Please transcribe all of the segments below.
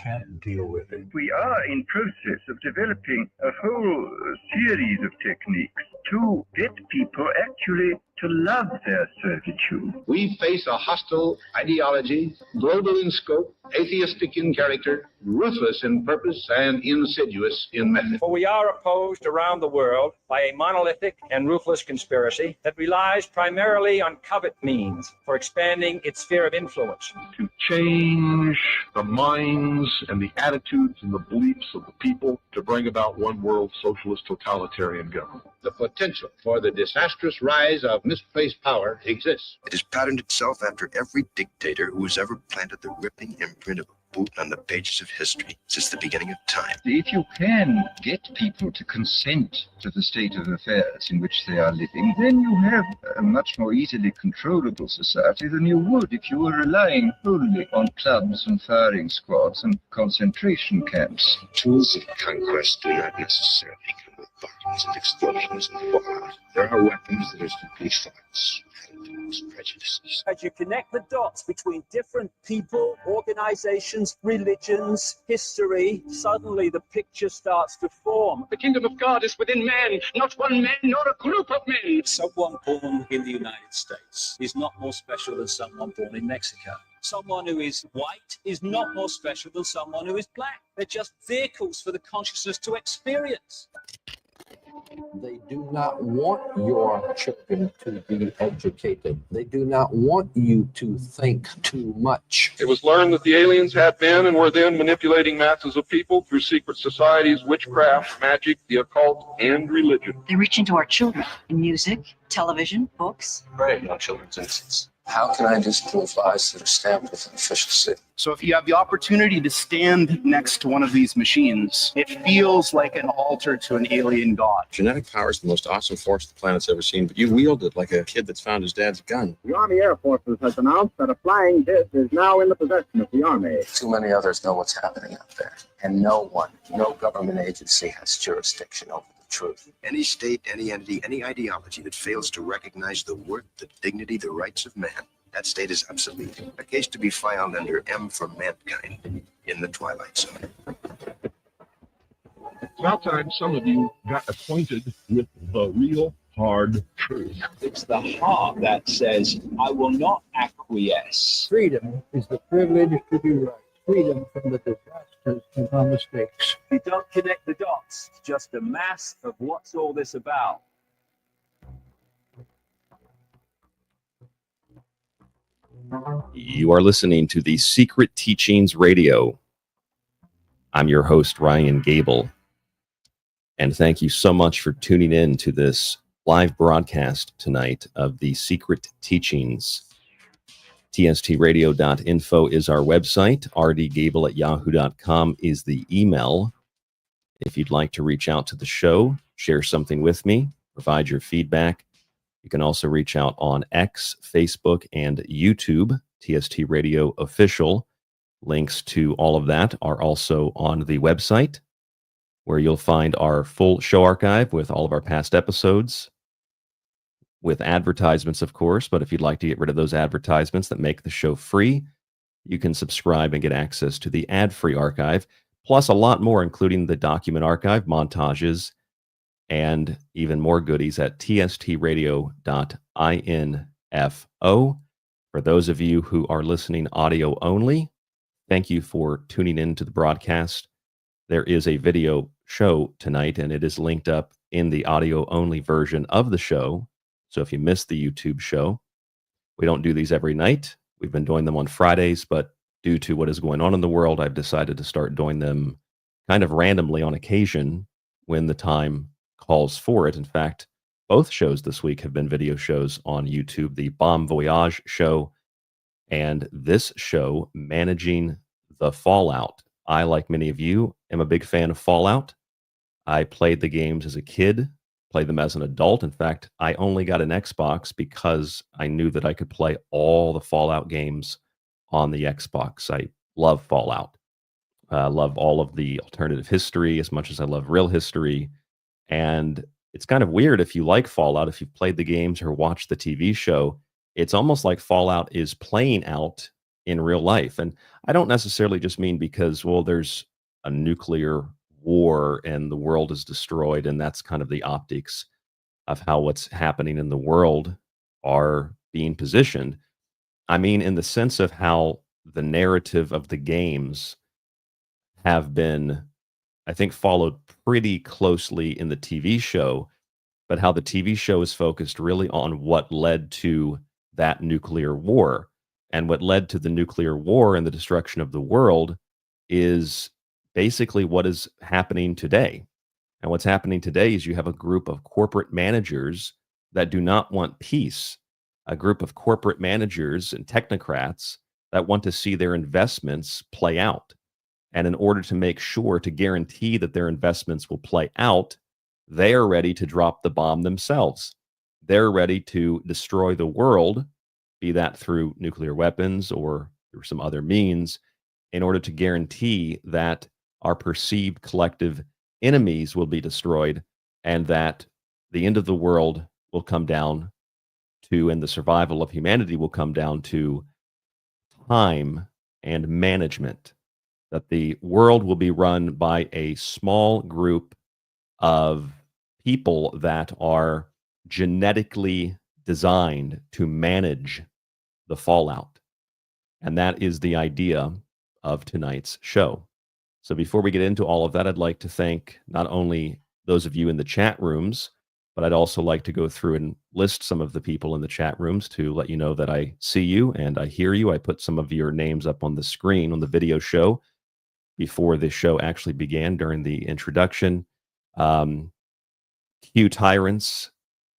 can't deal with it. We are in process of developing a whole series of techniques to get people actually to love their servitude. We face a hostile ideology, global in scope, atheistic in character, ruthless in purpose, and insidious in method. For we are opposed around the world by a monolithic and ruthless conspiracy that relies primarily on covert means for expanding its sphere of influence. To change the minds and the attitudes and the beliefs of the people to bring about one world socialist totalitarian government. The potential for the disastrous rise of misplaced power exists. It has patterned itself after every dictator who has ever planted the ripping imprint of a boot on the pages of history since the beginning of time. If you can get people to consent to the state of affairs in which they are living, then you have a much more easily controllable society than you would if you were relying wholly on clubs and firing squads and concentration camps. Tools of conquest do not necessarily come with bombs and explosions and fallout. There are weapons that are simply thoughts, attitudes, prejudices. As you connect the dots between different people, organizations, religions, history, suddenly the picture starts to form. The kingdom of God is within man, not one man nor a group of men. Someone born in the United States is not more special than someone born in Mexico. Someone who is white is not more special than someone who is black. They're just vehicles for the consciousness to experience. They do not want your children to be educated. They do not want you to think too much. It was learned that the aliens had been and were then manipulating masses of people through secret societies, witchcraft, magic, the occult, and religion. They reach into our children in music, television, books. Prey on children's innocence. How can I disprove lies that are stamped with an official seal? So if you have the opportunity to stand next to one of these machines, it feels like an altar to an alien god. Genetic power is the most awesome force the planet's ever seen, but you wield it like a kid that's found his dad's gun. The Army Air Forces has announced that a flying disc is now in the possession of the Army. Too many others know what's happening out there. And no one, no government agency has jurisdiction over the truth. Any state, any entity, any ideology that fails to recognize the worth, the dignity, the rights of man, that state is obsolete. A case to be filed under M for Mankind in the Twilight Zone. It's about time some of you got acquainted with the real hard truth. It's the heart that says, I will not acquiesce. Freedom is the privilege to be right. Freedom from the disasters and our mistakes. You don't connect the dots. It's just a mass of what's all this about. You are listening to the Secret Teachings Radio. I'm your host, Ryan Gable. And thank you so much for tuning in to this live broadcast tonight of the Secret Teachings. tstradio.info is our website. rdgable@yahoo.com is the email. If you'd like to reach out to the show, share something with me, provide your feedback, you can also reach out on X, Facebook, and YouTube, TST Radio Official. Links to all of that are also on the website, where you'll find our full show archive with all of our past episodes, with advertisements, of course. But if you'd like to get rid of those advertisements that make the show free, you can subscribe and get access to the ad-free archive, plus a lot more, including the document archive, montages, and even more goodies at tstradio.info. For those of you who are listening audio only, thank you for tuning in to the broadcast. There is a video show tonight, and it is linked up in the audio only version of the show. So if you missed the YouTube show, we don't do these every night. We've been doing them on Fridays, but due to what is going on in the world, I've decided to start doing them kind of randomly on occasion when the time calls for it. In fact, both shows this week have been video shows on YouTube, the Bon Voyage show and this show, Managing the Fallout. I, like many of you, am a big fan of Fallout. I played the games as a kid, played them as an adult. In fact, I only got an Xbox because I knew that I could play all the Fallout games on the Xbox. I love Fallout. I love all of the alternative history as much as I love real history. And it's kind of weird if you like Fallout, if you've played the games or watched the TV show, it's almost like Fallout is playing out in real life. And I don't necessarily just mean because, well, there's a nuclear war and the world is destroyed, and that's kind of the optics of how what's happening in the world are being positioned. I mean, in the sense of how the narrative of the games have been, I think, followed pretty closely in the TV show, but how the TV show is focused really on what led to that nuclear war. And what led to the nuclear war and the destruction of the world is basically what is happening today. And what's happening today is you have a group of corporate managers that do not want peace, a group of corporate managers and technocrats that want to see their investments play out. And in order to make sure to guarantee that their investments will play out, they are ready to drop the bomb themselves. They're ready to destroy the world, be that through nuclear weapons or through some other means, in order to guarantee that our perceived collective enemies will be destroyed and that the end of the world will come down to, and the survival of humanity will come down to, time and management. That the world will be run by a small group of people that are genetically designed to manage the fallout. And that is the idea of tonight's show. So before we get into all of that, I'd like to thank not only those of you in the chat rooms, but I'd also like to go through and list some of the people in the chat rooms to let you know that I see you and I hear you. I put some of your names up on the screen on the video show before the show actually began during the introduction. Q Tyrants,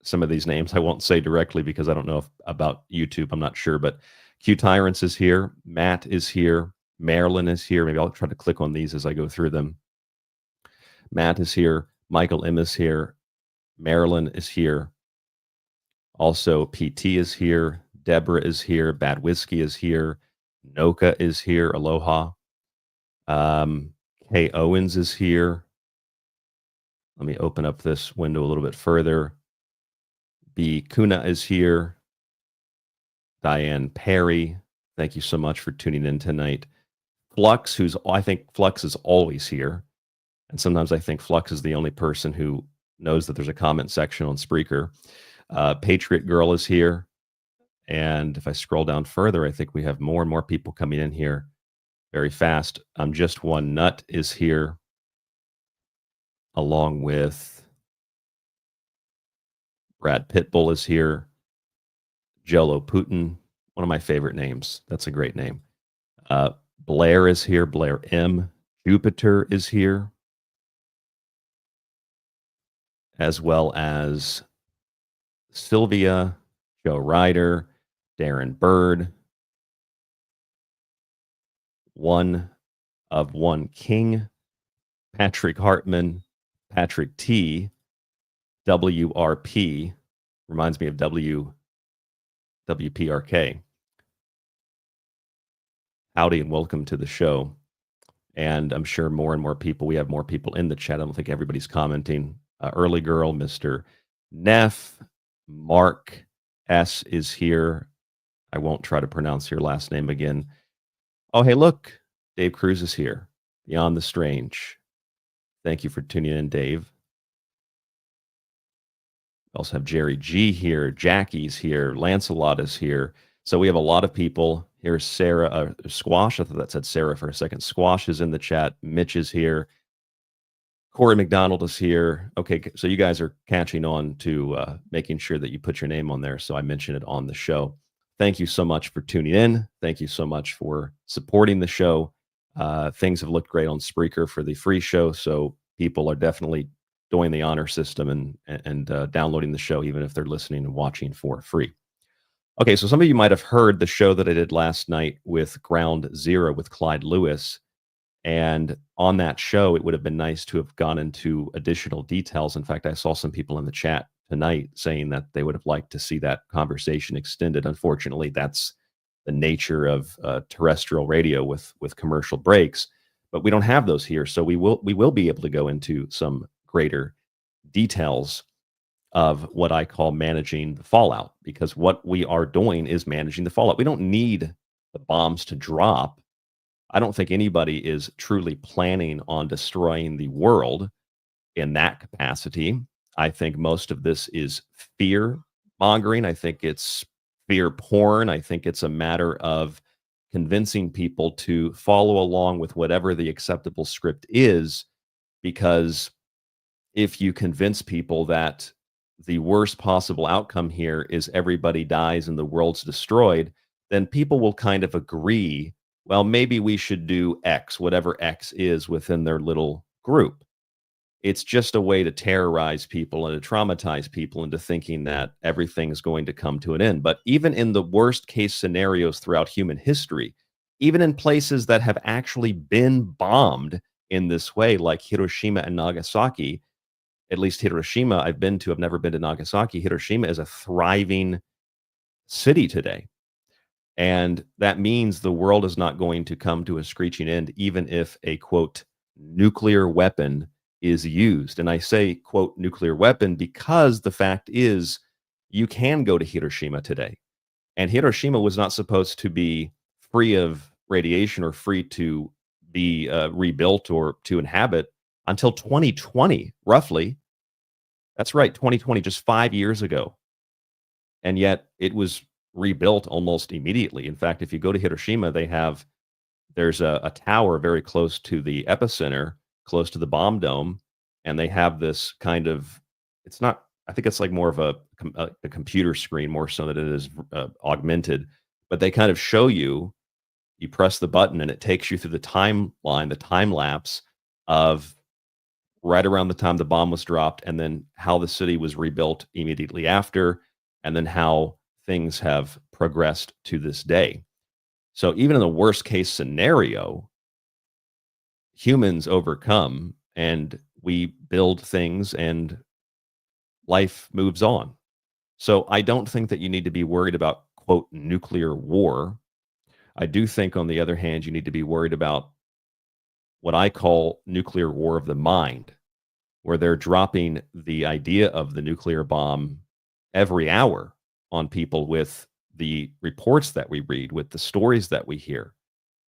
some of these names I won't say directly because I don't know about YouTube. I'm not sure, but Q Tyrants is here. Matt is here. Marilyn is here. Maybe I'll try to click on these as I go through them. Matt is here. Michael M is here. Marilyn is here. Also, PT is here. Deborah is here. Bad Whiskey is here. Noka is here. Aloha. Kay Owens is here. Let me open up this window a little bit further. B. Kuna is here. Diane Perry, thank you so much for tuning in tonight. Flux, I think Flux is always here. And sometimes I think Flux is the only person who knows that there's a comment section on Spreaker. Patriot Girl is here. And if I scroll down further, I think we have more and more people coming in here very fast. Just One Nut is here, along with Brad Pitbull is here. Jello Putin, one of my favorite names. That's a great name. Blair is here. Blair M. Jupiter is here, as well as Sylvia, Joe Ryder, Darren Bird, One of One King, Patrick Hartman, Patrick T, WRP, reminds me of WPRK. Howdy and welcome to the show. And I'm sure more and more people, we have more people in the chat. I don't think everybody's commenting. Early Girl, Mr. Neff, Mark S is here. I won't try to pronounce your last name again. Oh, hey, look, Dave Cruz is here. Beyond the Strange. Thank you for tuning in, Dave. We also have Jerry G here. Jackie's here. Lancelot is here. So we have a lot of people. Here's Sarah. Squash. I thought that said Sarah for a second. Squash is in the chat. Mitch is here. Corey McDonald is here. Okay, so you guys are catching on to making sure that you put your name on there. So I mentioned it on the show. Thank you so much for tuning in. Thank you so much for supporting the show. Things have looked great on Spreaker for the free show. So people are definitely doing the honor system and downloading the show, even if they're listening and watching for free. Okay, so some of you might have heard the show that I did last night with Ground Zero with Clyde Lewis. And on that show, it would have been nice to have gone into additional details. In fact, I saw some people in the chat tonight saying that they would have liked to see that conversation extended. Unfortunately, that's the nature of terrestrial radio with commercial breaks. But we don't have those here, so we will be able to go into some greater details of what I call managing the fallout, because what we are doing is managing the fallout. We don't need the bombs to drop, I don't think anybody is truly planning on destroying the world in that capacity. I think most of this is fear mongering. I think it's fear porn. I think it's a matter of convincing people to follow along with whatever the acceptable script is, because if you convince people that the worst possible outcome here is everybody dies and the world's destroyed, then people will kind of agree, well, maybe we should do X, whatever X is within their little group. It's just a way to terrorize people and to traumatize people into thinking that everything's going to come to an end. But even in the worst case scenarios throughout human history, even in places that have actually been bombed in this way, like Hiroshima and Nagasaki, at least Hiroshima I've been to, I've never been to Nagasaki. Hiroshima is a thriving city today. And that means the world is not going to come to a screeching end, even if a, quote, nuclear weapon is used. And I say, quote, nuclear weapon because the fact is you can go to Hiroshima today. And Hiroshima was not supposed to be free of radiation or free to be rebuilt or to inhabit until 2020, roughly. That's right, 2020, just 5 years ago. And yet it was rebuilt almost immediately. In fact, if you go to Hiroshima, there's a tower very close to the epicenter, close to the bomb dome, and they have this kind of, it's not, I think it's like more of a computer screen more so than it is augmented, but they kind of show you press the button and it takes you through the timeline, the time lapse of right around the time the bomb was dropped, and then how the city was rebuilt immediately after, and then how things have progressed to this day. So even in the worst case scenario, humans overcome and we build things and life moves on. So I don't think that you need to be worried about, quote, nuclear war. I do think, on the other hand, you need to be worried about what I call nuclear war of the mind, where they're dropping the idea of the nuclear bomb every hour on people with the reports that we read, with the stories that we hear,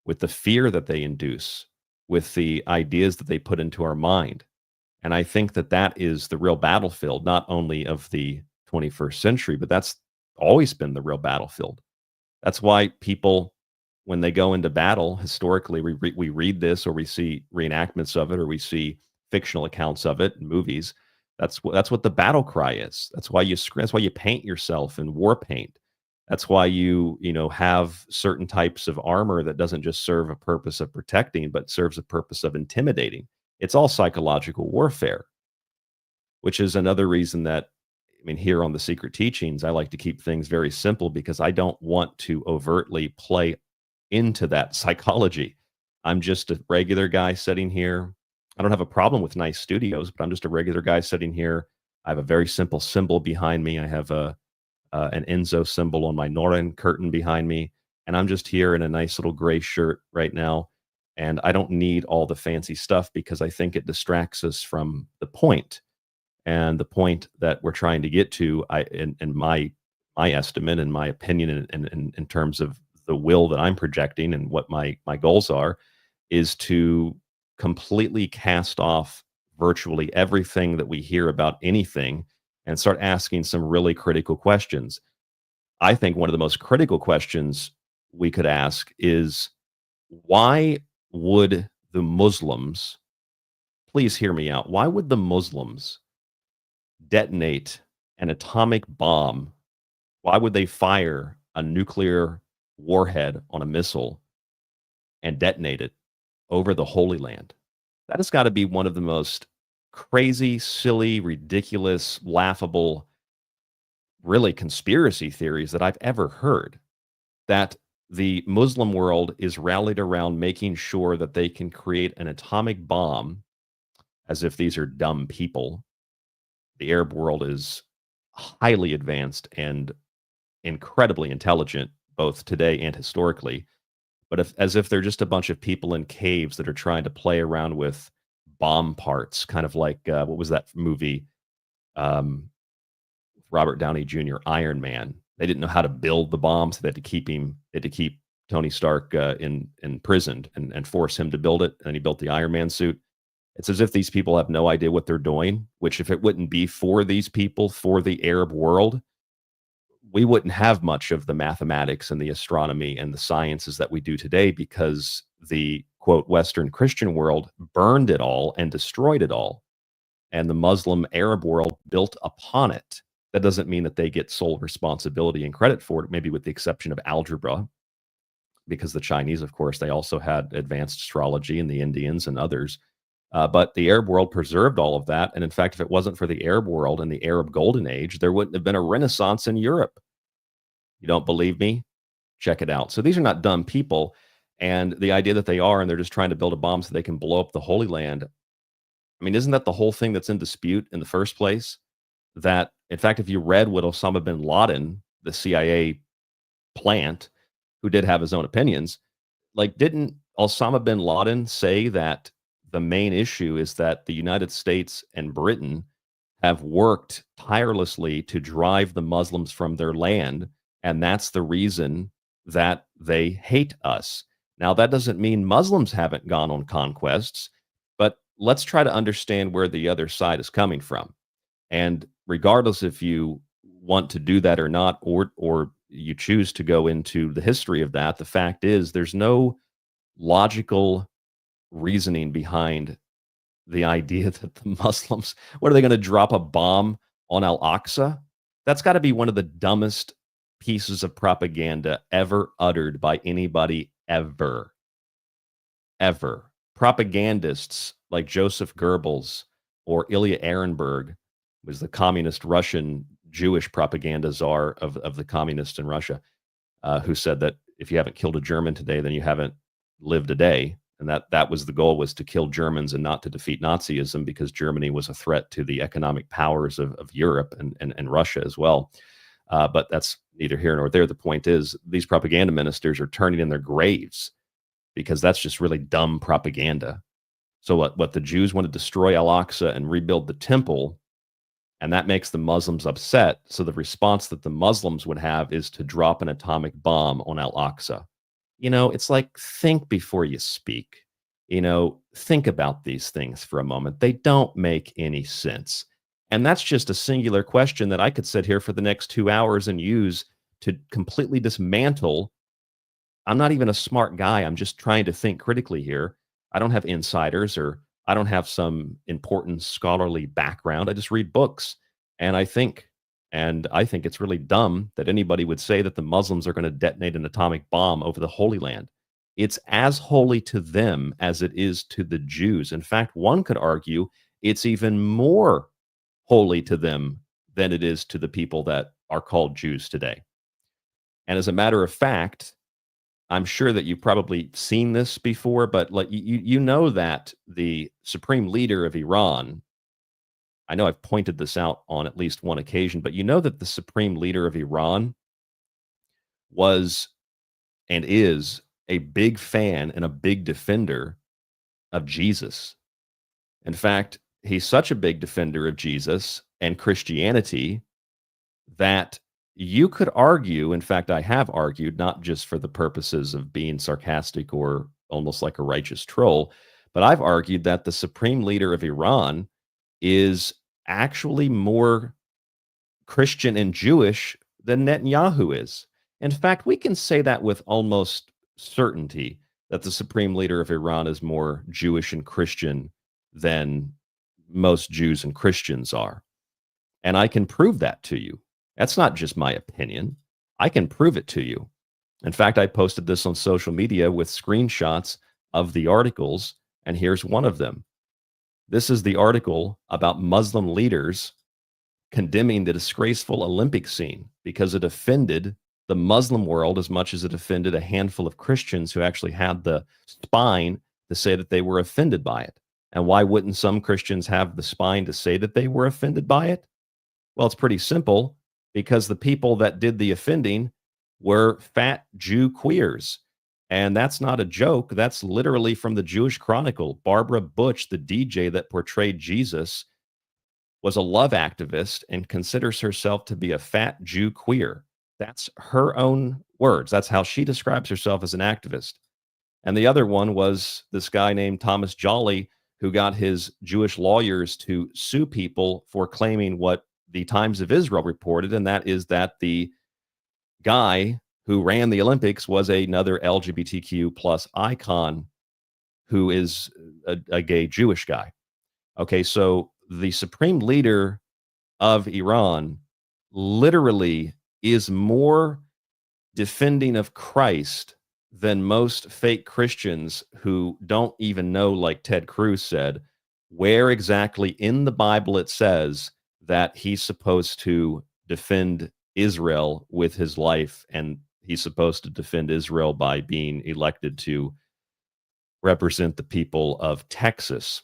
with the fear that they induce, with the ideas that they put into our mind. And I think that that is the real battlefield, not only of the 21st century, but that's always been the real battlefield. That's why people, when they go into battle, historically, we read this, or we see reenactments of it, or we see fictional accounts of it in movies. That's what the battle cry is. That's why you scream. That's why you paint yourself in war paint. That's why you have certain types of armor that doesn't just serve a purpose of protecting, but serves a purpose of intimidating. It's all psychological warfare, which is another reason that, here on the Secret Teachings, I like to keep things very simple, because I don't want to overtly play into that psychology. I'm just a regular guy sitting here. I don't have a problem with nice studios, but I'm just a regular guy sitting here. I have a very simple symbol behind me. I have an Enzo symbol on my Noren curtain behind me, and I'm just here in a nice little gray shirt right now. And I don't need all the fancy stuff, because I think it distracts us from the point. And the point that we're trying to get to, in my estimate and my opinion, in terms of the will that I'm projecting and what my goals are, is to completely cast off virtually everything that we hear about anything and start asking some really critical questions. I think one of the most critical questions we could ask is, why would the Muslims, please hear me out, why would the Muslims detonate an atomic bomb? Why would they fire a nuclear warhead on a missile and detonate it over the Holy Land? That has got to be one of the most crazy, silly, ridiculous, laughable, really conspiracy theories that I've ever heard. That the Muslim world is rallied around making sure that they can create an atomic bomb, as if these are dumb people. The Arab world is highly advanced and incredibly intelligent, both today and historically, but as if they're just a bunch of people in caves that are trying to play around with bomb parts, kind of like, what was that movie? Robert Downey Jr., Iron Man. They didn't know how to build the bombs. So they had to keep Tony Stark imprisoned and force him to build it. And he built the Iron Man suit. It's as if these people have no idea what they're doing, which if it wouldn't be for these people, for the Arab world, we wouldn't have much of the mathematics and the astronomy and the sciences that we do today, because the, quote, Western Christian world burned it all and destroyed it all. And the Muslim Arab world built upon it. That doesn't mean that they get sole responsibility and credit for it, maybe with the exception of algebra, because the Chinese, of course, they also had advanced astrology, and the Indians and others. But the Arab world preserved all of that. And in fact, if it wasn't for the Arab world and the Arab Golden Age, there wouldn't have been a Renaissance in Europe. You don't believe me? Check it out. So these are not dumb people. And the idea that they are, and they're just trying to build a bomb so they can blow up the Holy Land. I mean, isn't that the whole thing that's in dispute in the first place? That, in fact, if you read what Osama bin Laden, the CIA plant, who did have his own opinions, like, didn't Osama bin Laden say that the main issue is that the United States and Britain have worked tirelessly to drive the Muslims from their land, and that's the reason that they hate us? Now, that doesn't mean Muslims haven't gone on conquests, but let's try to understand where the other side is coming from. And regardless if you want to do that or not, or you choose to go into the history of that, the fact is there's no logical reasoning behind the idea that the Muslims, what are they going to drop a bomb on Al-Aqsa? That's got to be one of the dumbest pieces of propaganda ever uttered by anybody ever. Propagandists like Joseph Goebbels or Ilya Ehrenberg, was the communist Russian Jewish propaganda czar of the communists in Russia, who said that if you haven't killed a German today, then you haven't lived a day. And that was the goal, was to kill Germans and not to defeat Nazism, because Germany was a threat to the economic powers of Europe and Russia as well. But that's neither here nor there. The point is, these propaganda ministers are turning in their graves, because that's just really dumb propaganda. So what the Jews want to destroy Al-Aqsa and rebuild the temple, and that makes the Muslims upset. So the response that the Muslims would have is to drop an atomic bomb on Al-Aqsa. You know, it's like, think before you speak. You know, think about these things for a moment. They don't make any sense. And that's just a singular question that I could sit here for the next 2 hours and use to completely dismantle. I'm not even a smart guy. I'm just trying to think critically here. I don't have insiders, or I don't have some important scholarly background. I just read books, and I think it's really dumb that anybody would say that the Muslims are going to detonate an atomic bomb over the Holy Land. It's as holy to them as it is to the Jews. In fact, one could argue it's even more holy to them than it is to the people that are called Jews today. And as a matter of fact, I'm sure that you've probably seen this before, but like you know that the supreme leader of Iran, I know I've pointed this out on at least one occasion, but you know that the supreme leader of Iran was and is a big fan and a big defender of Jesus. In fact, he's such a big defender of Jesus and Christianity that you could argue, in fact, I have argued, not just for the purposes of being sarcastic or almost like a righteous troll, but I've argued that the supreme leader of Iran is actually more Christian and Jewish than Netanyahu is. In fact, we can say that with almost certainty, that the supreme leader of Iran is more Jewish and Christian than most Jews and Christians are. And I can prove that to you. That's not just my opinion. I can prove it to you. In fact, I posted this on social media with screenshots of the articles, and here's one of them. This is the article about Muslim leaders condemning the disgraceful Olympic scene because it offended the Muslim world as much as it offended a handful of Christians who actually had the spine to say that they were offended by it. And why wouldn't some Christians have the spine to say that they were offended by it? Well, it's pretty simple. Because the people that did the offending were fat Jew queers. And that's not a joke. That's literally from the Jewish Chronicle. Barbara Butch, the DJ that portrayed Jesus, was a love activist and considers herself to be a fat Jew queer. That's her own words. That's how she describes herself as an activist. And the other one was this guy named Thomas Jolly, who got his Jewish lawyers to sue people for claiming what the Times of Israel reported, and that is that the guy who ran the Olympics was another LGBTQ plus icon who is a gay Jewish guy. Okay, so the supreme leader of Iran literally is more defending of Christ than most fake Christians who don't even know, like Ted Cruz said, where exactly in the Bible it says that he's supposed to defend Israel with his life, and he's supposed to defend Israel by being elected to represent the people of Texas.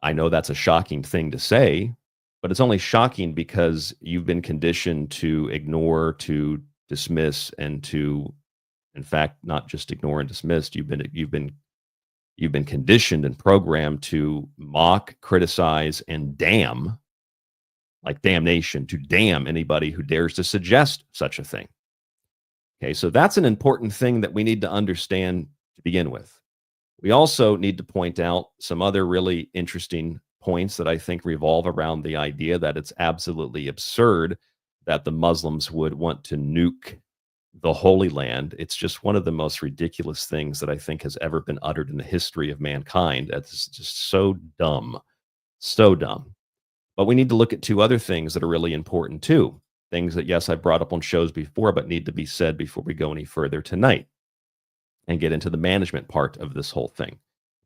I know that's a shocking thing to say, but it's only shocking because you've been conditioned to ignore, to dismiss, and to, in fact, not just ignore and dismiss. You've been conditioned and programmed to mock, criticize, and damn, like damnation, to damn anybody who dares to suggest such a thing. Okay, so that's an important thing that we need to understand to begin with. We also need to point out some other really interesting points that I think revolve around the idea that it's absolutely absurd that the Muslims would want to nuke the Holy Land. It's just one of the most ridiculous things that I think has ever been uttered in the history of mankind. That's just so dumb, so dumb. But we need to look at two other things that are really important too. Things that, yes, I brought up on shows before, but need to be said before we go any further tonight and get into the management part of this whole thing.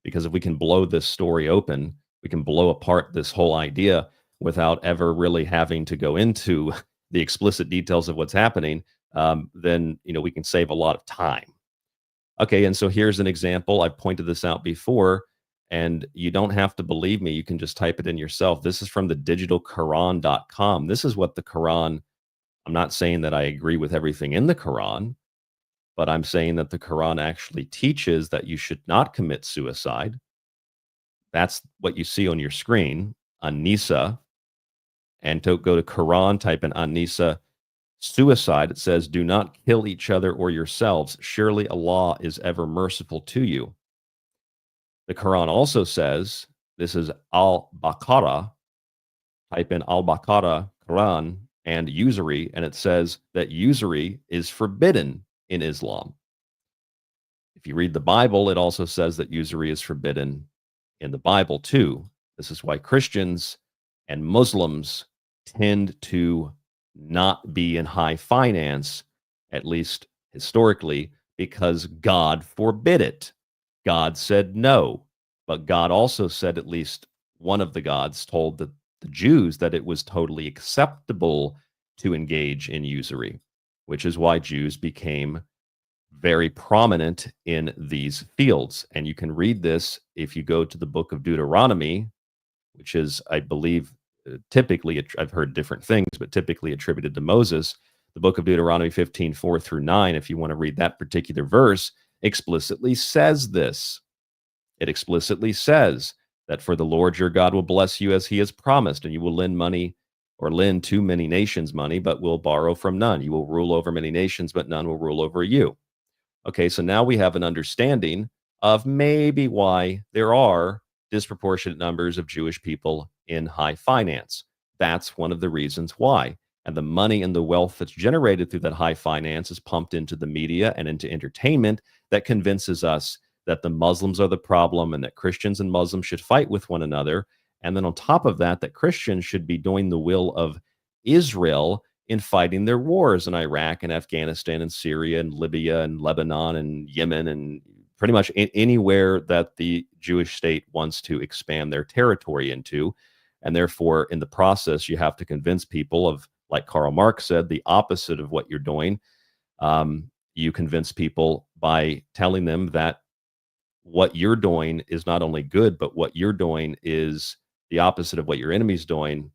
Because if we can blow this story open, we can blow apart this whole idea without ever really having to go into the explicit details of what's happening, then we can save a lot of time. Okay, and so here's an example. I pointed this out before, and you don't have to believe me. You can just type it in yourself. This is from the digitalquran.com. This is what the Quran, I'm not saying that I agree with everything in the Quran, but I'm saying that the Quran actually teaches that you should not commit suicide. That's what you see on your screen, An-Nisa. And to go to Quran, type in An-Nisa suicide. It says, do not kill each other or yourselves. Surely Allah is ever merciful to you. The Quran also says, this is Al-Baqarah, type in Al-Baqarah, Quran, and usury, and it says that usury is forbidden in Islam. If you read the Bible, it also says that usury is forbidden in the Bible too. This is why Christians and Muslims tend to not be in high finance, at least historically, because God forbid it. God said no, but God also said, at least one of the gods told the Jews that it was totally acceptable to engage in usury, which is why Jews became very prominent in these fields. And you can read this if you go to the book of Deuteronomy, which is, I believe, typically, I've heard different things, but typically attributed to Moses. The book of Deuteronomy 15:4-9, if you want to read that particular verse, explicitly says this. It explicitly says that for the Lord your God will bless you as he has promised, and you will lend money or lend to many nations money, but will borrow from none. You will rule over many nations, but none will rule over you. Okay, so now we have an understanding of maybe why there are disproportionate numbers of Jewish people in high finance. That's one of the reasons why. And the money and the wealth that's generated through that high finance is pumped into the media and into entertainment that convinces us that the Muslims are the problem and that Christians and Muslims should fight with one another. And then on top of that, that Christians should be doing the will of Israel in fighting their wars in Iraq and Afghanistan and Syria and Libya and Lebanon and Yemen and pretty much anywhere that the Jewish state wants to expand their territory into. And therefore, in the process, you have to convince people of, like Karl Marx said, the opposite of what you're doing. You convince people by telling them that what you're doing is not only good, but what you're doing is the opposite of what your enemy's doing.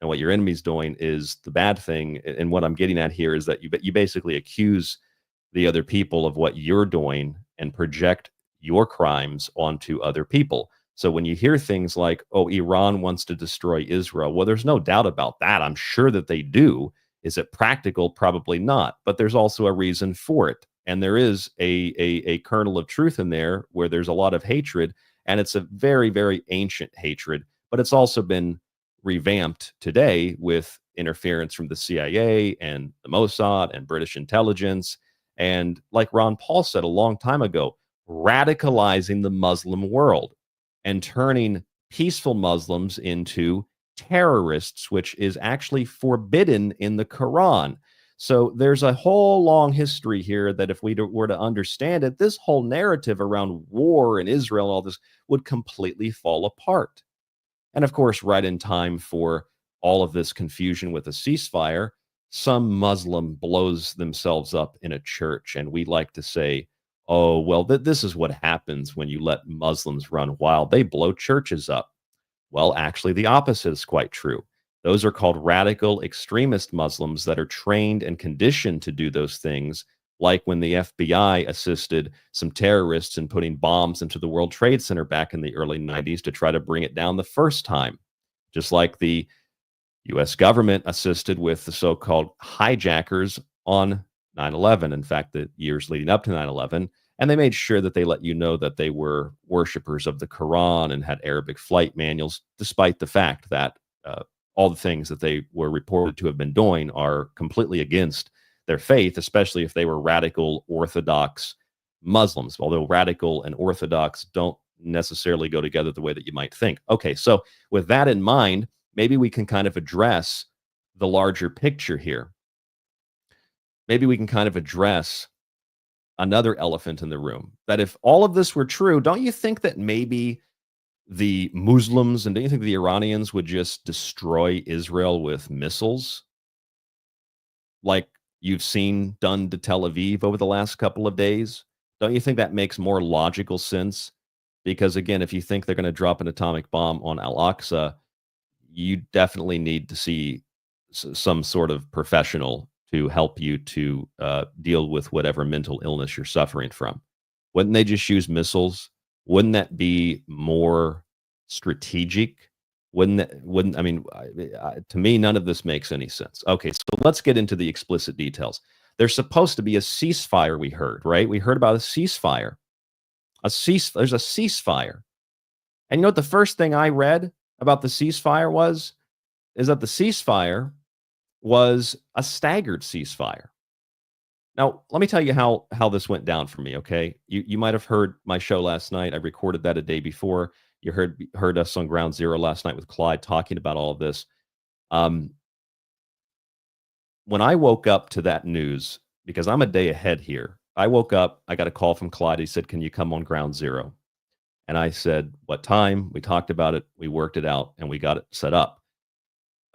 And what your enemy's doing is the bad thing. And what I'm getting at here is that you basically accuse the other people of what you're doing and project your crimes onto other people. So when you hear things like, oh, Iran wants to destroy Israel, well, there's no doubt about that. I'm sure that they do. Is it practical? Probably not. But there's also a reason for it. And there is a kernel of truth in there where there's a lot of hatred. And it's a very, very ancient hatred. But it's also been revamped today with interference from the CIA and the Mossad and British intelligence. And like Ron Paul said a long time ago, radicalizing the Muslim world and turning peaceful Muslims into terrorists, which is actually forbidden in the Quran. So there's a whole long history here that if we were to understand it, this whole narrative around war in Israel and all this would completely fall apart. And of course, right in time for all of this confusion with a ceasefire, some Muslim blows themselves up in a church. And we like to say, oh, well, this is what happens when you let Muslims run wild. They blow churches up. Well, actually, the opposite is quite true. Those are called radical extremist Muslims that are trained and conditioned to do those things, like when the FBI assisted some terrorists in putting bombs into the World Trade Center back in the early 90s to try to bring it down the first time. Just like the U.S. government assisted with the so-called hijackers on 9/11. In fact, the years leading up to 9/11. And they made sure that they let you know that they were worshipers of the Quran and had Arabic flight manuals, despite the fact that all the things that they were reported to have been doing are completely against their faith, especially if they were radical Orthodox Muslims, although radical and Orthodox don't necessarily go together the way that you might think. Okay, so with that in mind, maybe we can kind of address the larger picture here. Maybe we can kind of address another elephant in the room, that if all of this were true, don't you think that maybe the Muslims and don't you think the Iranians would just destroy Israel with missiles like you've seen done to Tel Aviv over the last couple of days? Don't you think that makes more logical sense? Because again, if you think they're going to drop an atomic bomb on Al-Aqsa, you definitely need to see some sort of professional to help you to deal with whatever mental illness you're suffering from. Wouldn't they just use missiles? Wouldn't that be more strategic? To me, none of this makes any sense. Okay, so let's get into the explicit details. There's supposed to be a ceasefire, we heard, right? We heard about a ceasefire. There's a ceasefire. And you know what the first thing I read about the ceasefire is that the ceasefire was a staggered ceasefire. Now, let me tell you how this went down for me, okay? You might have heard my show last night. I recorded that a day before. You heard us on Ground Zero last night with Clyde talking about all of this. When I woke up to that news, because I'm a day ahead here, I woke up, I got a call from Clyde. He said, can you come on Ground Zero? And I said, what time? We talked about it. We worked it out and we got it set up.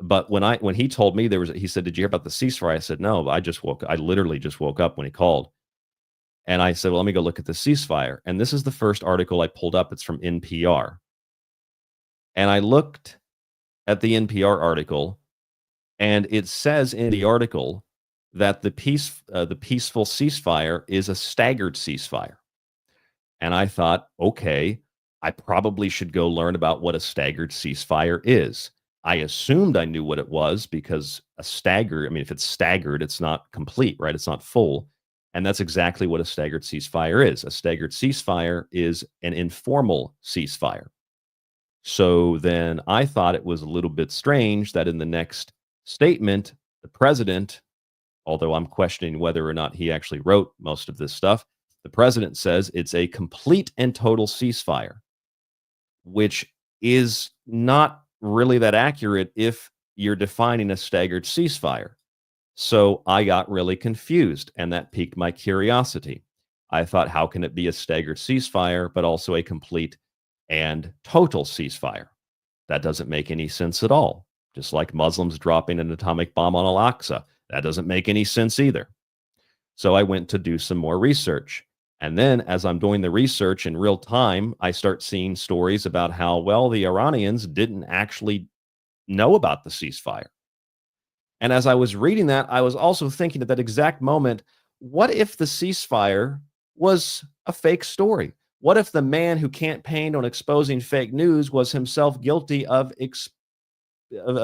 But when he told me he said, did you hear about the ceasefire? I said, no, I literally just woke up when he called. And I said, well, let me go look at the ceasefire. And this is the first article I pulled up. It's from NPR. And I looked at the NPR article, and it says in the article that the peaceful ceasefire is a staggered ceasefire. And I thought, okay, I probably should go learn about what a staggered ceasefire is. I assumed I knew what it was because if it's staggered, it's not complete, right? It's not full. And that's exactly what a staggered ceasefire is. A staggered ceasefire is an informal ceasefire. So then I thought it was a little bit strange that in the next statement, the president, although I'm questioning whether or not he actually wrote most of this stuff, the president says it's a complete and total ceasefire, which is not really that accurate if you're defining a staggered ceasefire. So I got really confused, and that piqued my curiosity. I thought, how can it be a staggered ceasefire, but also a complete and total ceasefire? That doesn't make any sense at all. Just like Muslims dropping an atomic bomb on Al-Aqsa. That doesn't make any sense either. So I went to do some more research. And then as I'm doing the research in real time, I start seeing stories about how, well, the Iranians didn't actually know about the ceasefire. And as I was reading that, I was also thinking at that exact moment, what if the ceasefire was a fake story? What if the man who campaigned on exposing fake news was himself guilty of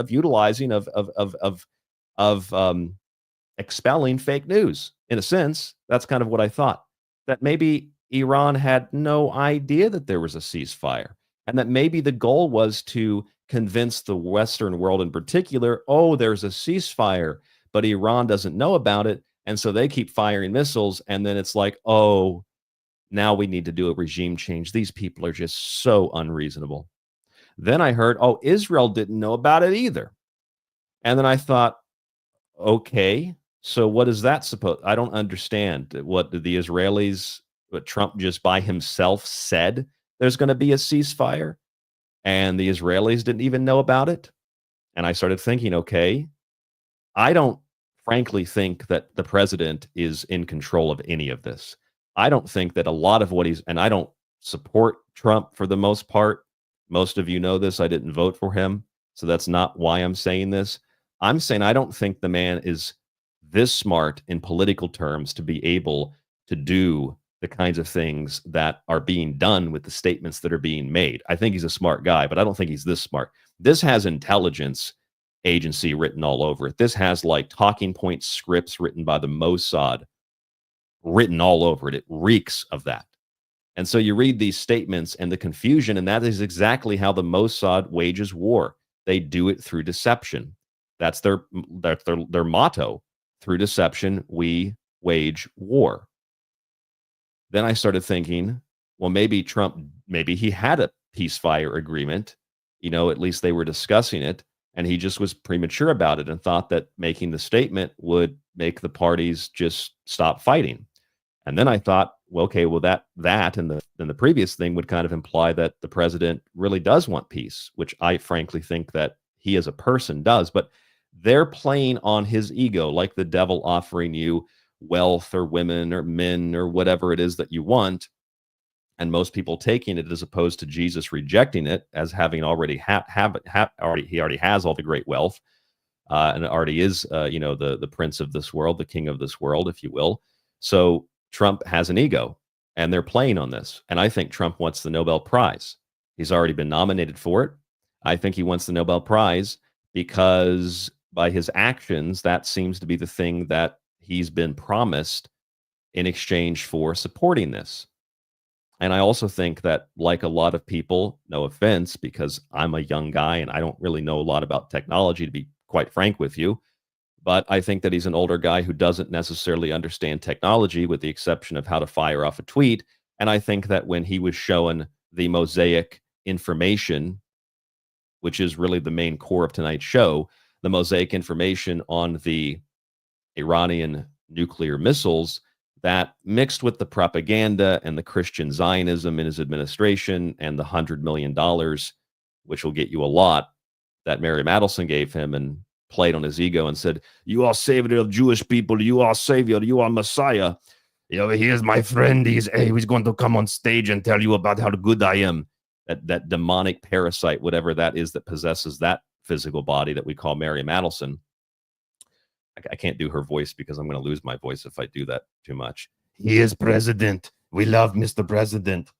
utilizing, of of expelling fake news. In a sense, that's kind of what I thought, that maybe Iran had no idea that there was a ceasefire, and that maybe the goal was to convince the Western world in particular, oh, there's a ceasefire, but Iran doesn't know about it. And so they keep firing missiles. And then it's like, oh, now we need to do a regime change. These people are just so unreasonable. Then I heard, oh, Israel didn't know about it either. And then I thought, okay, so what is that supposed? I don't understand. What did the Israelis, what Trump just by himself said there's going to be a ceasefire, and the Israelis didn't even know about it? And I started thinking, okay, I don't frankly think that the president is in control of any of this. I don't think that a lot of what and I don't support Trump for the most part. Most of you know this. I didn't vote for him. So that's not why I'm saying this. I'm saying I don't think the man is this smart in political terms to be able to do the kinds of things that are being done with the statements that are being made. I think he's a smart guy, but I don't think he's this smart. This has intelligence agency written all over it. This has like talking point scripts written by the Mossad written all over it. It reeks of that. And so you read these statements and the confusion, and that is exactly how the Mossad wages war. They do it through deception. That's their motto. Through deception, we wage war. Then I started thinking, well, maybe Trump, maybe he had a ceasefire agreement. You know, at least they were discussing it, and he just was premature about it and thought that making the statement would make the parties just stop fighting. And then I thought, well, okay, well, that and the previous thing would kind of imply that the president really does want peace, which I frankly think that he as a person does. But they're playing on his ego, like the devil offering you wealth or women or men or whatever it is that you want. And most people taking it as opposed to Jesus rejecting it as having already he already has all the great wealth, and it already is the prince of this world, the king of this world, if you will. So Trump has an ego, and they're playing on this. And I think Trump wants the Nobel Prize. He's already been nominated for it. I think he wants the Nobel Prize because by his actions, that seems to be the thing that he's been promised in exchange for supporting this. And I also think that, like a lot of people, no offense, because I'm a young guy and I don't really know a lot about technology, to be quite frank with you, but I think that he's an older guy who doesn't necessarily understand technology, with the exception of how to fire off a tweet. And I think that when he was showing the Mosaic information, which is really the main core of tonight's show, the Mosaic information on the Iranian nuclear missiles, that mixed with the propaganda and the Christian Zionism in his administration and the $100 million, which will get you a lot, that Mary Madelson gave him, and played on his ego and said, "You are savior of Jewish people. You are savior. You are Messiah. You know, here's my friend. He's going to come on stage and tell you about how good I am." That demonic parasite, whatever that is, that possesses that physical body that we call Mary Madelson. I can't do her voice because I'm going to lose my voice if I do that too much. He is president. We love Mr. President.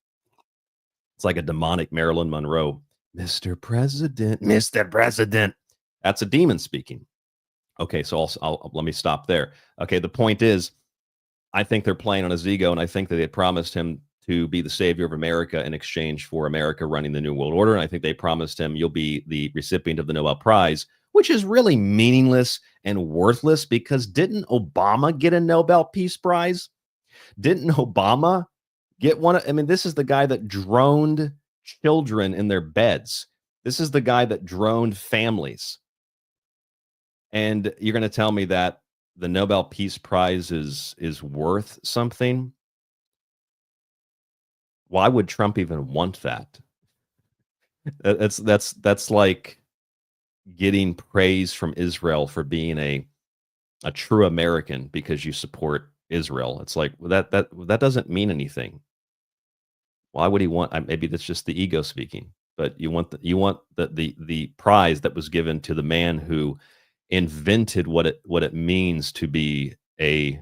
It's like a demonic Marilyn Monroe. Mr. President, Mr. President. That's a demon speaking. Okay, so I'll let me stop there. Okay, the point is, I think they're playing on his ego, and I think that they promised him to be the savior of America in exchange for America running the New World Order. And I think they promised him, you'll be the recipient of the Nobel Prize, which is really meaningless and worthless, because didn't Obama get a Nobel Peace Prize? Didn't Obama get one? I mean, this is the guy that droned children in their beds. This is the guy that droned families. And you're going to tell me that the Nobel Peace Prize is worth something? Why would Trump even want that? That's like getting praise from Israel for being a true American because you support Israel. It's like, that doesn't mean anything. Why would he want? Maybe that's just the ego speaking. But you want the prize that was given to the man who invented what it means to be a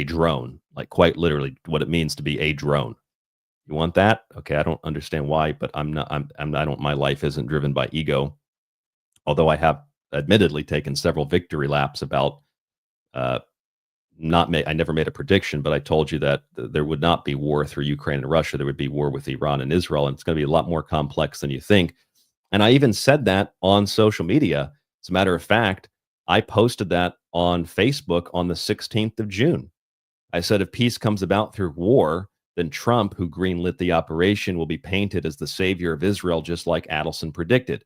drone, like quite literally what it means to be a drone. You want that? Okay, I don't understand why, but my life isn't driven by ego. Although I have admittedly taken several victory laps about I never made a prediction, but I told you that there would not be war through Ukraine and Russia. There would be war with Iran and Israel, and it's going to be a lot more complex than you think. And I even said that on social media. As a matter of fact, I posted that on Facebook on the 16th of June. I said, if peace comes about through war, then Trump, who greenlit the operation, will be painted as the savior of Israel, just like Adelson predicted.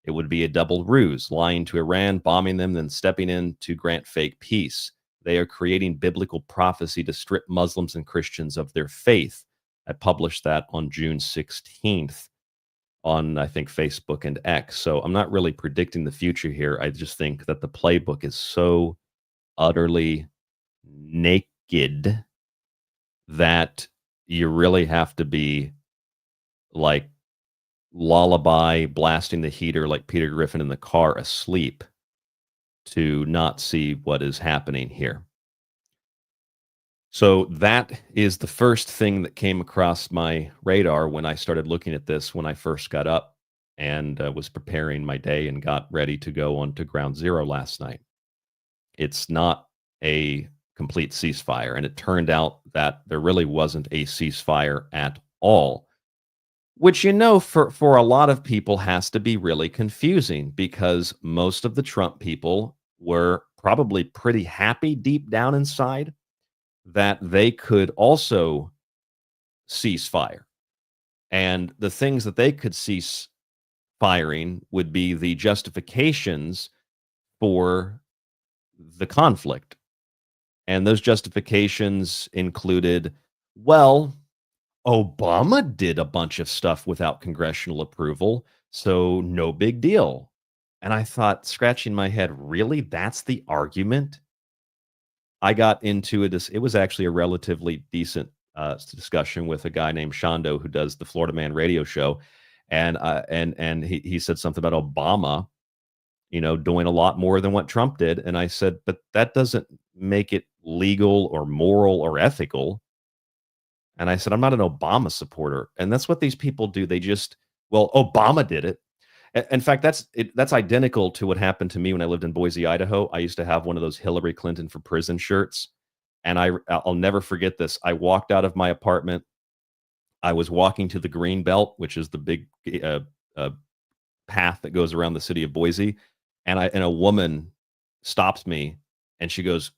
It would be a double ruse, lying to Iran, bombing them, then stepping in to grant fake peace. They are creating biblical prophecy to strip Muslims and Christians of their faith. I published that on June 16th on, I think, Facebook and X. So I'm not really predicting the future here. I just think that the playbook is so utterly naked that you really have to be like lullaby blasting the heater like Peter Griffin in the car asleep to not see what is happening here. So that is the first thing that came across my radar when I started looking at this when I first got up and was preparing my day and got ready to go on to ground zero last night. It's not a complete ceasefire, and it turned out that there really wasn't a ceasefire at all, which, you know, for a lot of people has to be really confusing, because most of the Trump people were probably pretty happy deep down inside that they could also cease fire. And the things that they could cease firing would be the justifications for the conflict. And those justifications included, well, Obama did a bunch of stuff without congressional approval, so no big deal. And I thought, scratching my head, really? That's the argument? I got into it. It was actually a relatively decent discussion with a guy named Shondo who does the Florida Man radio show. And he said something about Obama, you know, doing a lot more than what Trump did. And I said, but that doesn't make it legal or moral or ethical. And I said, I'm not an Obama supporter. And that's what these people do. They just, well, Obama did it. In fact, that's identical to what happened to me when I lived in Boise, Idaho. I used to have one of those Hillary Clinton for prison shirts. And I'll never forget this. I walked out of my apartment. I was walking to the Green Belt, which is the big path that goes around the city of Boise. And a woman stops me and she goes,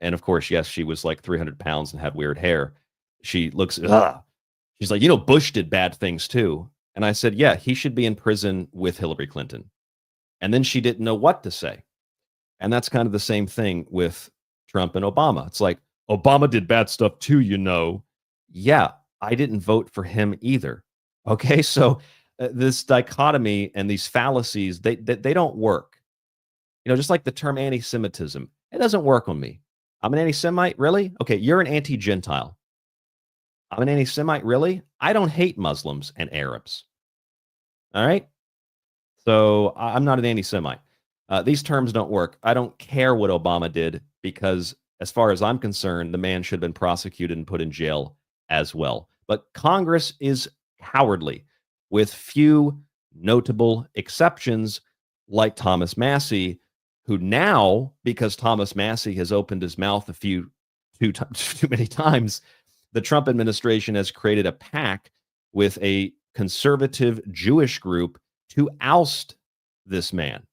and of course, yes, she was like 300 pounds and had weird hair. She looks, she's like, you know, Bush did bad things too. And I said, yeah, he should be in prison with Hillary Clinton. And then she didn't know what to say. And that's kind of the same thing with Trump and Obama. It's like, Obama did bad stuff too, you know. Yeah, I didn't vote for him either. Okay, so this dichotomy and these fallacies, they don't work. You know, just like the term anti-Semitism, it doesn't work on me. I'm an anti-Semite, really? Okay, you're an anti-Gentile. I'm an anti-Semite, really? I don't hate Muslims and Arabs. All right? So I'm not an anti-Semite. These terms don't work. I don't care what Obama did, because as far as I'm concerned, the man should have been prosecuted and put in jail as well. But Congress is cowardly, with few notable exceptions, like Thomas Massie, who now, because Thomas Massie has opened his mouth too many times, the Trump administration has created a pact with a conservative Jewish group to oust this man.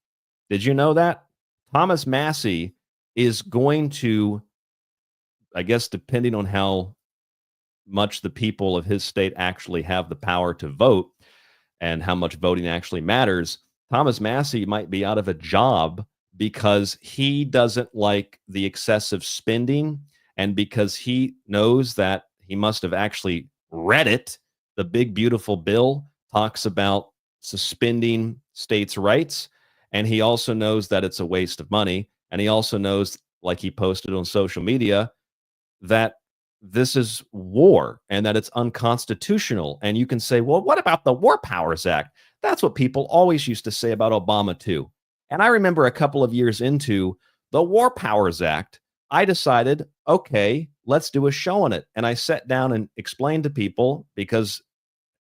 Did you know that? Thomas Massie is going to, I guess, depending on how much the people of his state actually have the power to vote and how much voting actually matters, Thomas Massie might be out of a job because he doesn't like the excessive spending, and because he knows that he must have actually read it. The big, beautiful bill talks about suspending states' rights, and he also knows that it's a waste of money, and he also knows, like he posted on social media, that this is war and that it's unconstitutional. And you can say, well, what about the War Powers Act? That's what people always used to say about Obama, too. And I remember a couple of years into the War Powers Act, I decided, okay, let's do a show on it. And I sat down and explained to people, because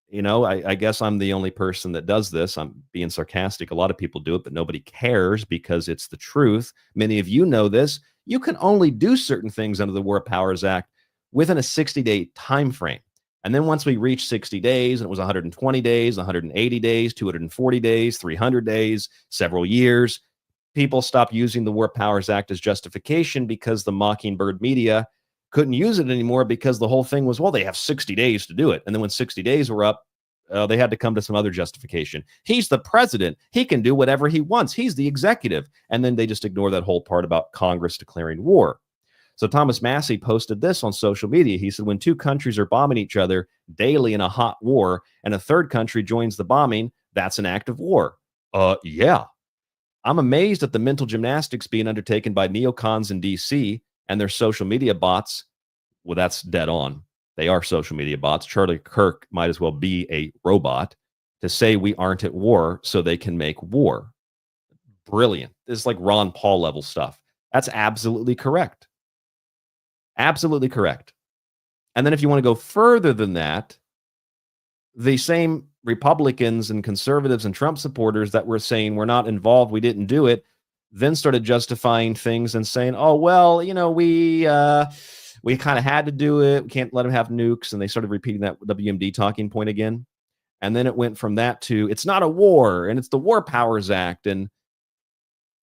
You know, I guess I'm the only person that does this. I'm being sarcastic. A lot of people do it, but nobody cares because it's the truth. Many of you know this. You can only do certain things under the War Powers Act within a 60-day time frame. And then once we reach 60 days, and it was 120 days, 180 days, 240 days, 300 days, several years, people stopped using the War Powers Act as justification because the Mockingbird media couldn't use it anymore because the whole thing was, well, they have 60 days to do it. And then when 60 days were up, they had to come to some other justification. He's the president. He can do whatever he wants. He's the executive. And then they just ignore that whole part about Congress declaring war. So Thomas Massey posted this on social media. He said, when two countries are bombing each other daily in a hot war and a third country joins the bombing, that's an act of war. Yeah. I'm amazed at the mental gymnastics being undertaken by neocons in DC and their social media bots. Well, that's dead on. They are social media bots. Charlie Kirk might as well be a robot to say we aren't at war so they can make war. Brilliant. This is like Ron Paul level stuff. That's absolutely correct. Absolutely correct. And then if you want to go further than that, the same Republicans and conservatives and Trump supporters that were saying we're not involved, we didn't do it, then started justifying things and saying, oh, well, you know, we kind of had to do it. We can't let them have nukes. And they started repeating that WMD talking point again. And then it went from that to it's not a war and it's the War Powers Act. And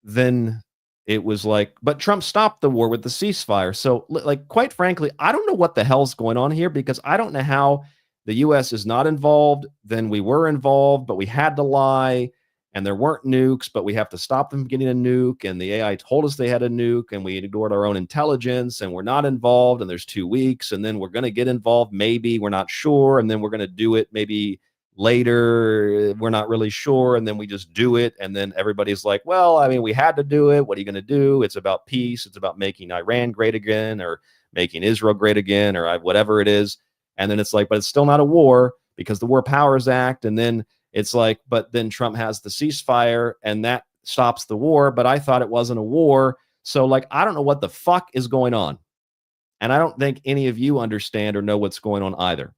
then it was like, but Trump stopped the war with the ceasefire. So, like, quite frankly, I don't know what the hell's going on here because I don't know how the U.S. is not involved. Then we were involved, but we had to lie. And there weren't nukes, but we have to stop them from getting a nuke. And the AI told us they had a nuke, and we ignored our own intelligence, and we're not involved. And there's 2 weeks, and then we're going to get involved. Maybe we're not sure, and then we're going to do it maybe later. We're not really sure, and then we just do it. And then everybody's like, well, I mean, we had to do it. What are you going to do? It's about peace. It's about making Iran great again, or making Israel great again, or whatever it is. And then it's like, but it's still not a war because the War Powers Act. And then it's like, but then Trump has the ceasefire and that stops the war, but I thought it wasn't a war. So, like, I don't know what the fuck is going on. And I don't think any of you understand or know what's going on either.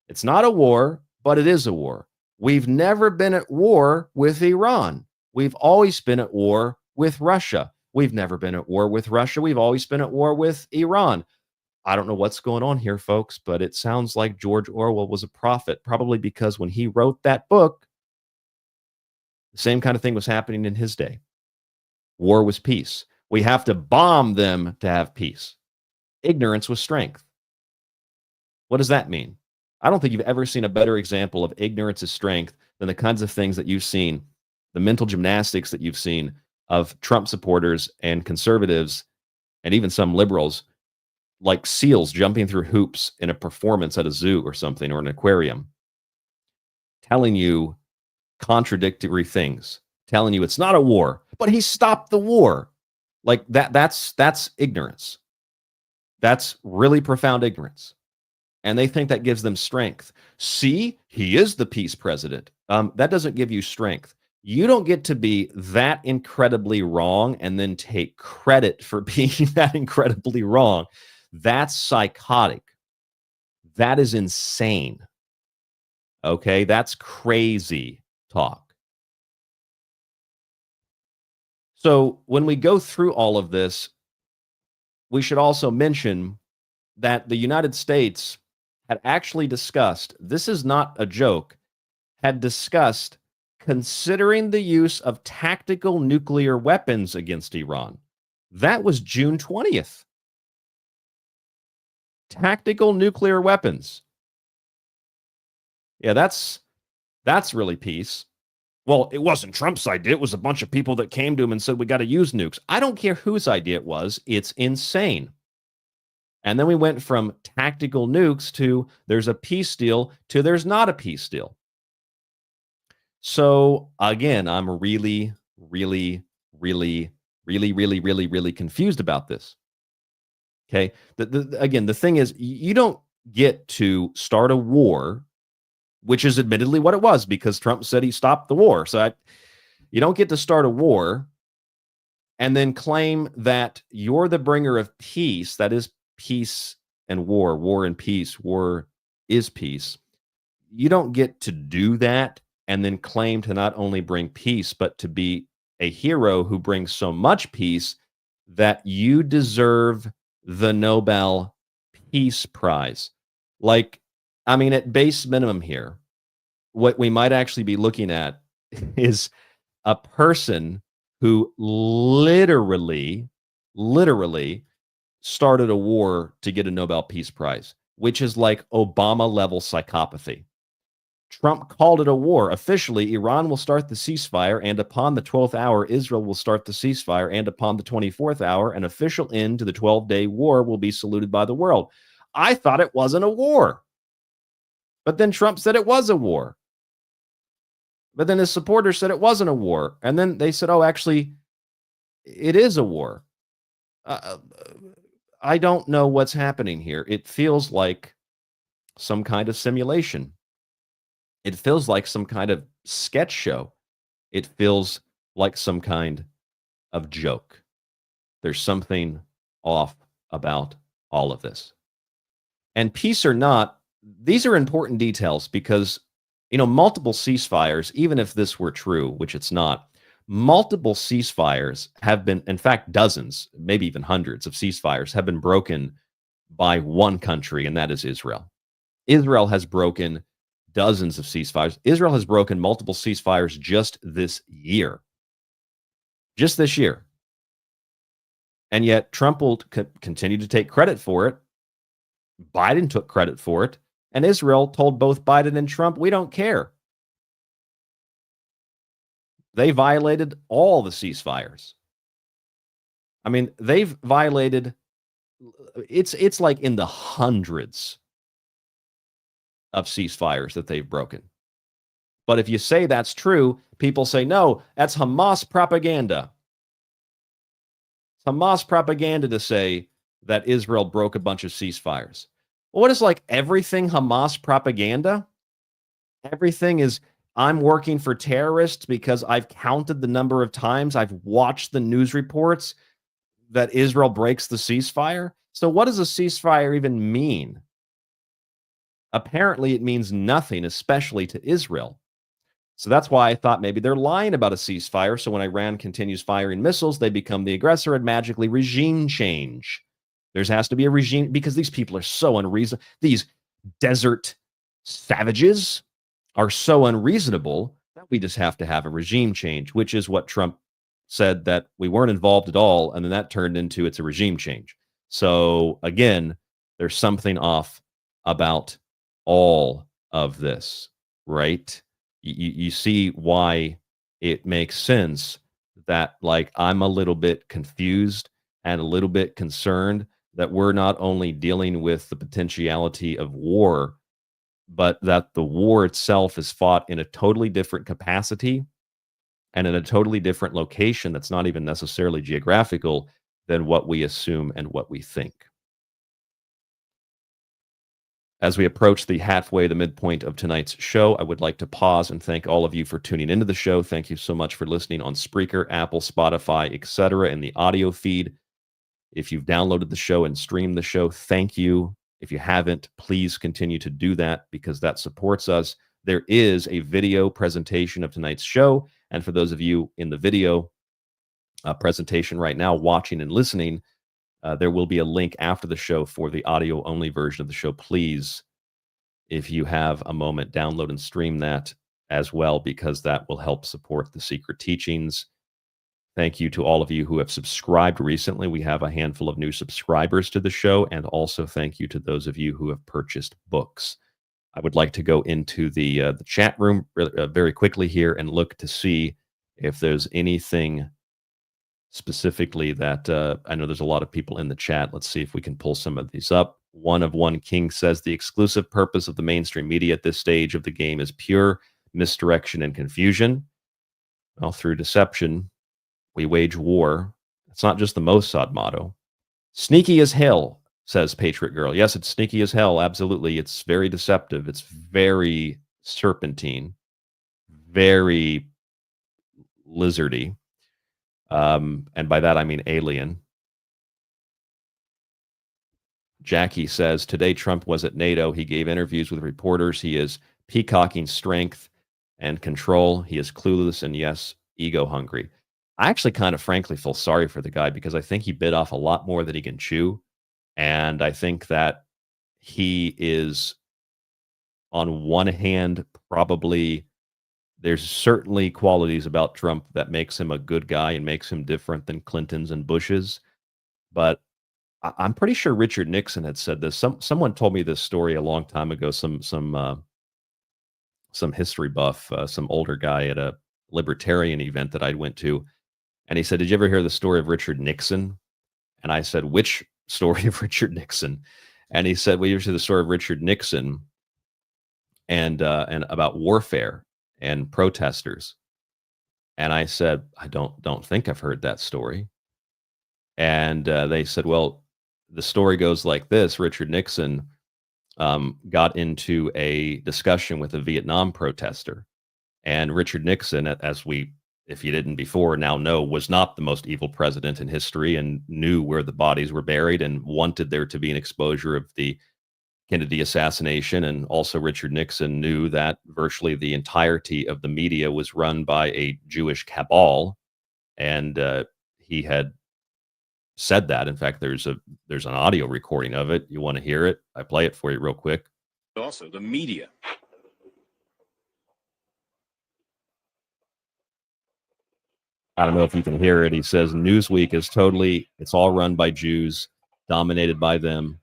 It's not a war, but it is a war. We've never been at war with Iran. We've always been at war with Russia. We've never been at war with Russia. We've always been at war with Iran. I don't know what's going on here, folks, but it sounds like George Orwell was a prophet, probably because when he wrote that book, the same kind of thing was happening in his day. War was peace. We have to bomb them to have peace. Ignorance was strength. What does that mean? I don't think you've ever seen a better example of ignorance is strength than the kinds of things that you've seen, the mental gymnastics that you've seen of Trump supporters and conservatives and even some liberals, like seals jumping through hoops in a performance at a zoo or something, or an aquarium, telling you contradictory things, telling you it's not a war, but he stopped the war. Like that's ignorance. That's really profound ignorance. And they think that gives them strength. See, he is the peace president. That doesn't give you strength. You don't get to be that incredibly wrong and then take credit for being that incredibly wrong. That's psychotic. That is insane. Okay, that's crazy talk. So when we go through all of this, we should also mention that the United States had actually discussed, this is not a joke, had discussed considering the use of tactical nuclear weapons against Iran. That was June 20th. Tactical nuclear weapons. Yeah, that's really peace. Well, it wasn't Trump's idea. It was a bunch of people that came to him and said, we got to use nukes. I don't care whose idea it was. It's insane. And then we went from tactical nukes to there's a peace deal to there's not a peace deal. So again, I'm really confused about this. Okay. Again, the thing is, you don't get to start a war, which is admittedly what it was because Trump said he stopped the war. So you don't get to start a war and then claim that you're the bringer of peace. That is peace and war and peace. War is peace. you don't get to do that and then claim to not only bring peace, but to be a hero who brings so much peace that you deserve the Nobel Peace Prize. Like, I mean, at base minimum here, what we might actually be looking at is a person who literally started a war to get a Nobel Peace Prize, which is like Obama-level psychopathy. Trump called it a war. Officially, Iran will start the ceasefire, and upon the 12th hour, Israel will start the ceasefire, and upon the 24th hour, an official end to the 12-day war will be saluted by the world. I thought it wasn't a war. But then Trump said it was a war. But then his supporters said it wasn't a war. And then they said, oh, actually, it is a war. I don't know what's happening here. It feels like some kind of simulation. It feels like some kind of sketch show. It feels like some kind of joke. There's something off about all of this. And peace or not, these are important details because, you know, multiple ceasefires, even if this were true, which it's not, multiple ceasefires have been, in fact, dozens, maybe even hundreds of ceasefires have been broken by one country, and that is Israel. Israel has broken dozens of ceasefires. Israel has broken multiple ceasefires just this year. Just this year. And yet Trump will continue to take credit for it. Biden took credit for it. And Israel told both Biden and Trump, we don't care. They violated all the ceasefires. I mean, they've violated, it's like in the hundreds of ceasefires that they've broken. But if you say that's true, people say, no, that's Hamas propaganda. It's Hamas propaganda to say that Israel broke a bunch of ceasefires. Well, what is like everything Hamas propaganda? Everything is, I'm working for terrorists because I've counted the number of times I've watched the news reports that Israel breaks the ceasefire. So what does a ceasefire even mean? Apparently, it means nothing, especially to Israel. So that's why I thought maybe they're lying about a ceasefire. So when Iran continues firing missiles, they become the aggressor and magically regime change. There has to be a regime because these people are so unreasonable. These desert savages are so unreasonable that we just have to have a regime change, which is what Trump said that we weren't involved at all. And then that turned into it's a regime change. So again, there's something off about all of this, right? You see why it makes sense that, like, I'm a little bit confused and a little bit concerned that we're not only dealing with the potentiality of war, but that the war itself is fought in a totally different capacity and in a totally different location that's not even necessarily geographical than what we assume and what we think. As we approach the midpoint of tonight's show, I would like to pause and thank all of you for tuning into the show. Thank you so much for listening on Spreaker, Apple, Spotify, etc. in the audio feed. If you've downloaded the show and streamed the show, thank you. If you haven't, please continue to do that because that supports us. There is a video presentation of tonight's show. And for those of you in the video presentation right now, watching and listening, there will be a link after the show for the audio-only version of the show. Please, if you have a moment, download and stream that as well, because that will help support the Secret Teachings. Thank you to all of you who have subscribed recently. We have a handful of new subscribers to the show, and also thank you to those of you who have purchased books. I would like to go into the chat room very quickly here and look to see if there's anything specifically that I know there's a lot of people in the chat. Let's see if we can pull some of these up. One of One King says the exclusive purpose of the mainstream media at this stage of the game is pure misdirection and confusion. Well, through deception, we wage war. It's not just the Mossad motto. Sneaky as hell, says Patriot Girl. Yes, it's sneaky as hell. Absolutely. It's very deceptive. It's very serpentine, very lizardy. And by that, I mean alien. Jackie says, today Trump was at NATO. He gave interviews with reporters. He is peacocking strength and control. He is clueless and, yes, ego hungry. I actually kind of frankly feel sorry for the guy because I think he bit off a lot more than he can chew. And I think that he is, on one hand, probably, there's certainly qualities about Trump that makes him a good guy and makes him different than Clinton's and Bush's. But I'm pretty sure Richard Nixon had said this. Someone told me this story a long time ago. Some history buff, some older guy at a libertarian event that I went to, and he said, "Did you ever hear the story of Richard Nixon?" And I said, "Which story of Richard Nixon?" And he said, "Well, you hear the story of Richard Nixon and about warfare and protesters." And I said, "I don't think I've heard that story." And they said, "Well, the story goes like this: Richard Nixon got into a discussion with a Vietnam protester, and Richard Nixon, as we, if you didn't before, now know, was not the most evil president in history and knew where the bodies were buried and wanted there to be an exposure of the Kennedy assassination. And also Richard Nixon knew that virtually the entirety of the media was run by a Jewish cabal. And he had said that. In fact, there's an audio recording of it. You want to hear it? I play it for you real quick. Also, the media. I don't know if you can hear it. He says Newsweek is totally, it's all run by Jews, dominated by them.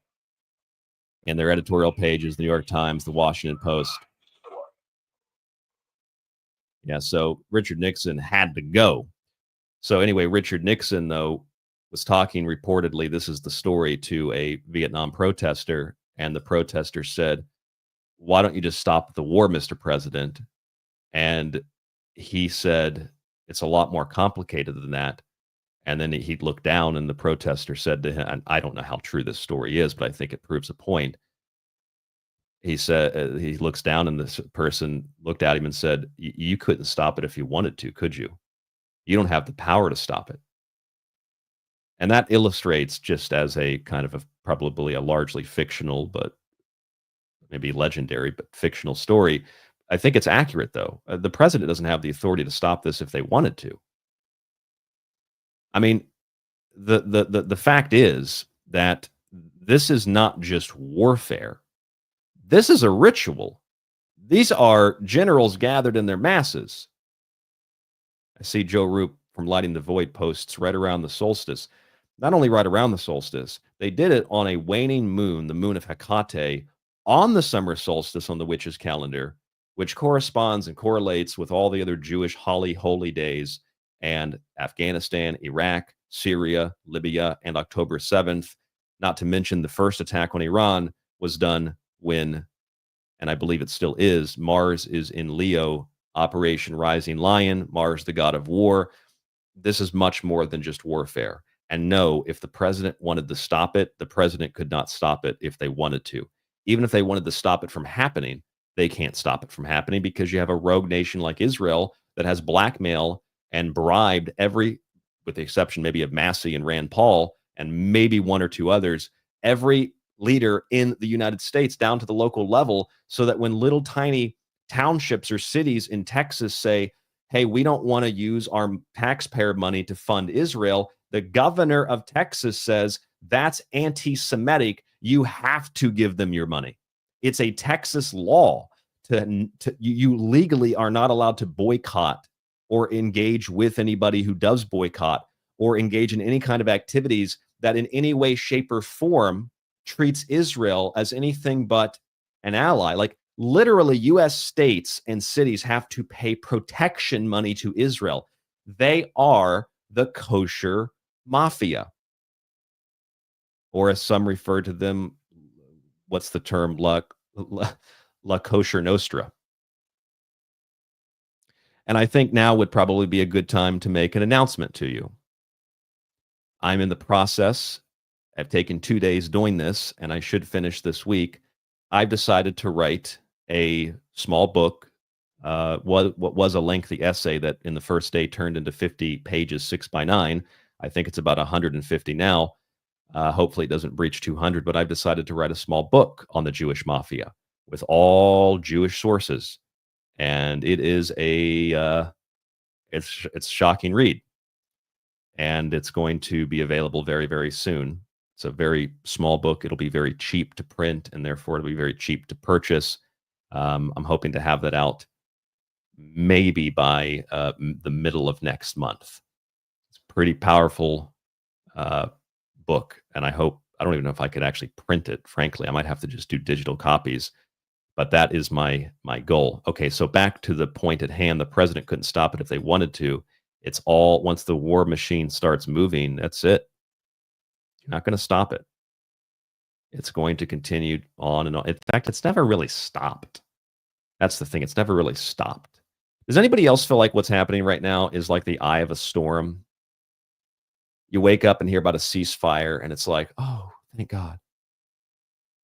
And their editorial pages, the New York Times, the Washington Post. Yeah, so Richard Nixon had to go. So anyway, Richard Nixon, though, was talking reportedly, this is the story, to a Vietnam protester. And the protester said, "Why don't you just stop the war, Mr. President?" And he said, "It's a lot more complicated than that." And then he'd look down, and the protester said to him, and I don't know how true this story is, but I think it proves a point. He said, he looks down, and this person looked at him and said, "You couldn't stop it if you wanted to, could you? You don't have the power to stop it." And that illustrates, just as a kind of probably a largely fictional, but maybe legendary, but fictional story. I think it's accurate, though. The president doesn't have the authority to stop this if they wanted to. I mean, the fact is that this is not just warfare. This is a ritual. These are generals gathered in their masses. I see Joe Roop from Lighting the Void posts right around the solstice. Not only right around the solstice, they did it on a waning moon, the moon of Hecate, on the summer solstice on the witch's calendar, which corresponds and correlates with all the other Jewish holy days, and Afghanistan, Iraq, Syria, Libya, and October 7th, not to mention the first attack on Iran was done when, and I believe it still is, Mars is in Leo, Operation Rising Lion, Mars, the god of war. This is much more than just warfare. And no, if the president wanted to stop it, the president could not stop it if they wanted to. Even if they wanted to stop it from happening, they can't stop it from happening, because you have a rogue nation like Israel that has blackmail and bribed every, with the exception maybe of Massey and Rand Paul and maybe one or two others, every leader in the United States down to the local level, so that when little tiny townships or cities in Texas say, "Hey, we don't want to use our taxpayer money to fund Israel," the governor of Texas says, "That's anti-Semitic. You have to give them your money." It's a Texas law. You legally are not allowed to boycott or engage with anybody who does boycott or engage in any kind of activities that in any way, shape, or form treats Israel as anything but an ally. Like, literally, U.S. states and cities have to pay protection money to Israel. They are the kosher mafia. Or as some refer to them, what's the term? La kosher nostra. And I think now would probably be a good time to make an announcement to you. I'm in the process. I've taken 2 days doing this, and I should finish this week. I've decided to write a small book, what was a lengthy essay that in the first day turned into 50 pages, 6x9. I think it's about 150 now. Hopefully it doesn't breach 200, but I've decided to write a small book on the Jewish mafia. with all Jewish sources, and it is a it's a shocking read, and it's going to be available very, very soon. It's a very small book. It'll be very cheap to print, and therefore it'll be very cheap to purchase. I'm hoping to have that out maybe by the middle of next month. It's a pretty powerful book, and I don't even know if I could actually print it, frankly. I might have to just do digital copies, but that is my goal. Okay, so back to the point at hand. The president couldn't stop it if they wanted to. It's all, once the war machine starts moving, that's it. You're not going to stop it. It's going to continue on and on. In fact, it's never really stopped. That's the thing. It's never really stopped. Does anybody else feel like what's happening right now is like the eye of a storm? You wake up and hear about a ceasefire, and it's like, oh, thank God.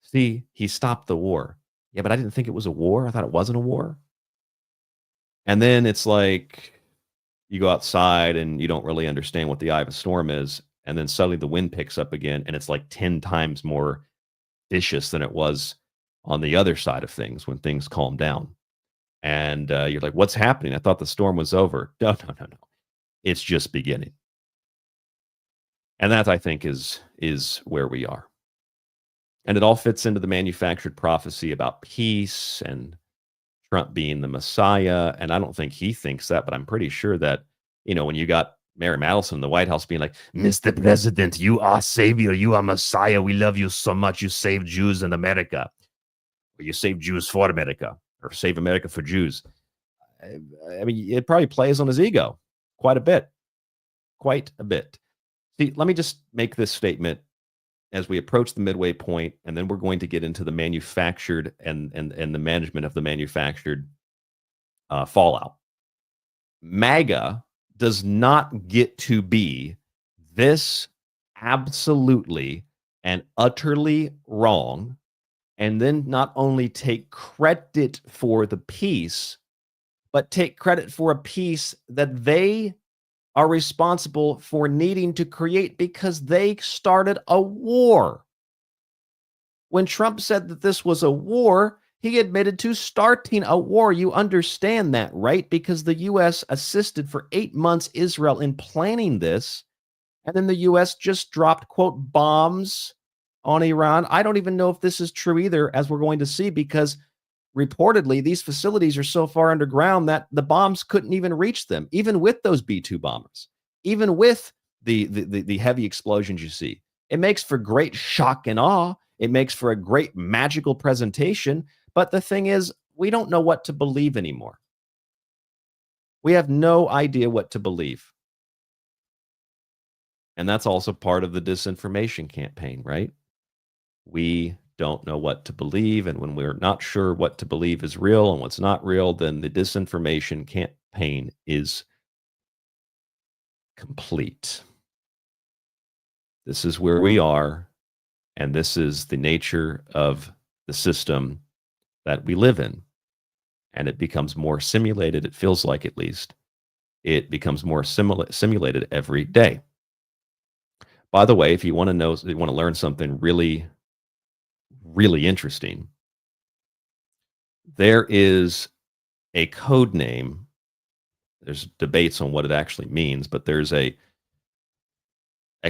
See, he stopped the war. Yeah, but I didn't think it was a war. I thought it wasn't a war. And then it's like you go outside and you don't really understand what the eye of a storm is. And then suddenly the wind picks up again, and it's like 10 times more vicious than it was on the other side of things when things calm down. And you're like, what's happening? I thought the storm was over. No. It's just beginning. And that, I think, is where we are. And it all fits into the manufactured prophecy about peace and Trump being the Messiah. And I don't think he thinks that, but I'm pretty sure that, when you got Mary Madison in the White House being like, Mr. President, you are savior, you are Messiah, we love you so much, you saved Jews in America. Or you saved Jews for America, or save America for Jews. I mean, it probably plays on his ego quite a bit. See, let me just make this statement as we approach the midway point, and then we're going to get into the manufactured and the management of the manufactured fallout. MAGA does not get to be this absolutely and utterly wrong, and then not only take credit for the peace, but take credit for a peace that they are responsible for needing to create because they started a war. When Trump said that this was a war, he admitted to starting a war. You understand that, right? Because the U.S. assisted for 8 months Israel in planning this, and then the U.S. just dropped, quote, bombs on Iran. I don't even know if this is true either, as we're going to see, because reportedly these facilities are so far underground that the bombs couldn't even reach them, even with those B-2 bombers, even with the heavy explosions you see. It makes for great shock and awe. It makes for a great magical presentation. But the thing is, we don't know what to believe anymore. We have no idea what to believe. And that's also part of the disinformation campaign, right? We don't know what to believe. And when we're not sure what to believe is real and what's not real, then the disinformation campaign is complete. This is where we are. And this is the nature of the system that we live in. And it becomes more simulated, it feels like, at least. It becomes more simulated every day. By the way, if you want to know, you want to learn something really, really interesting, there is a code name. There's debates on what it actually means, but there's a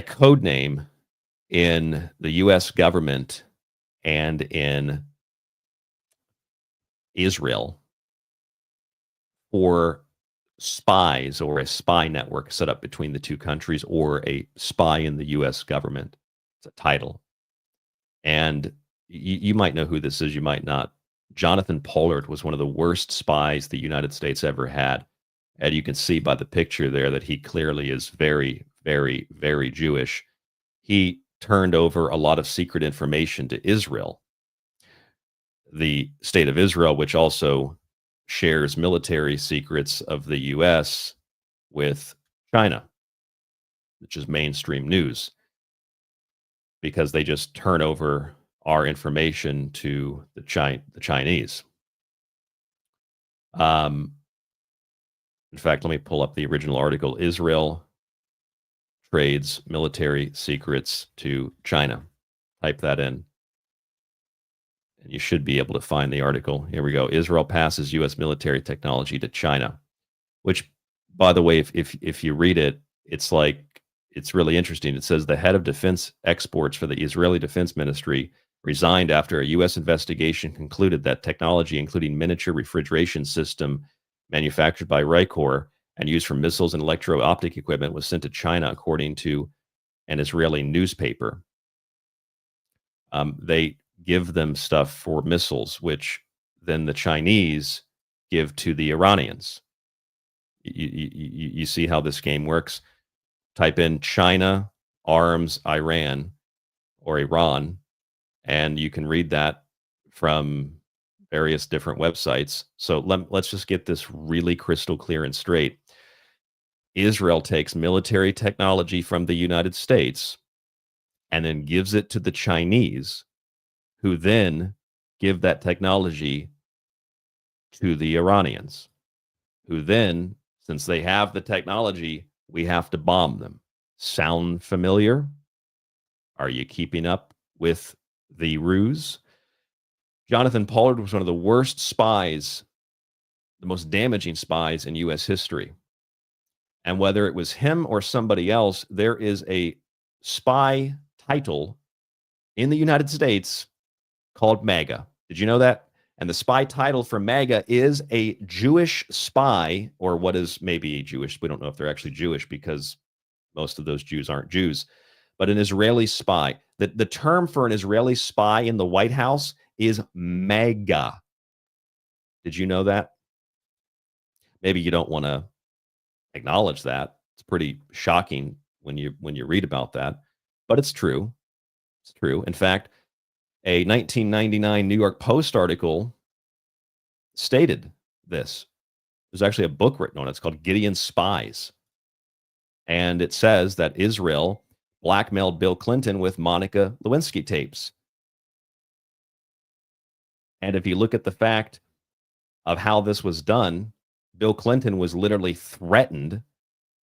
code name in the U.S. government and in Israel for spies, or a spy network set up between the two countries, or a spy in the U.S. government. It's a title. And you might know who this is, you might not. Jonathan Pollard was one of the worst spies the United States ever had. And you can see by the picture there that he clearly is very, very, very Jewish. He turned over a lot of secret information to Israel, the state of Israel, which also shares military secrets of the U.S. with China, which is mainstream news, because they just turn over our information to the Chinese. In fact, let me pull up the original article. Israel trades military secrets to China. Type that in. And you should be able to find the article. Here we go. Israel passes U.S. military technology to China, which, by the way, if you read it, it's like, it's really interesting. It says the head of defense exports for the Israeli Defense Ministry resigned after a U.S. investigation concluded that technology, including miniature refrigeration system manufactured by Raykor and used for missiles and electro-optic equipment, was sent to China, according to an Israeli newspaper. They give them stuff for missiles, which then the Chinese give to the Iranians. You see how this game works? Type in China arms Iran or Iran, and you can read that from various different websites. So let's just get this really crystal clear and straight. Israel takes military technology from the United States and then gives it to the Chinese, who then give that technology to the Iranians, who then, since they have the technology, we have to bomb them. Sound familiar? Are you keeping up with the ruse? Jonathan Pollard was one of the worst spies, the most damaging spies in U.S. history. And whether it was him or somebody else, there is a spy title in the United States called MAGA. Did you know that? And the spy title for MAGA is a Jewish spy, or what is maybe Jewish. We don't know if they're actually Jewish because most of those Jews aren't Jews, but an Israeli spy. The term for an Israeli spy in the White House is MAGA. Did you know that? Maybe you don't want to acknowledge that. It's pretty shocking when you read about that, but it's true. It's true. In fact, a 1999 New York Post article stated this. There's actually a book written on it. It's called Gideon's Spies. And it says that Israel blackmailed Bill Clinton with Monica Lewinsky tapes. And if you look at the fact of how this was done, Bill Clinton was literally threatened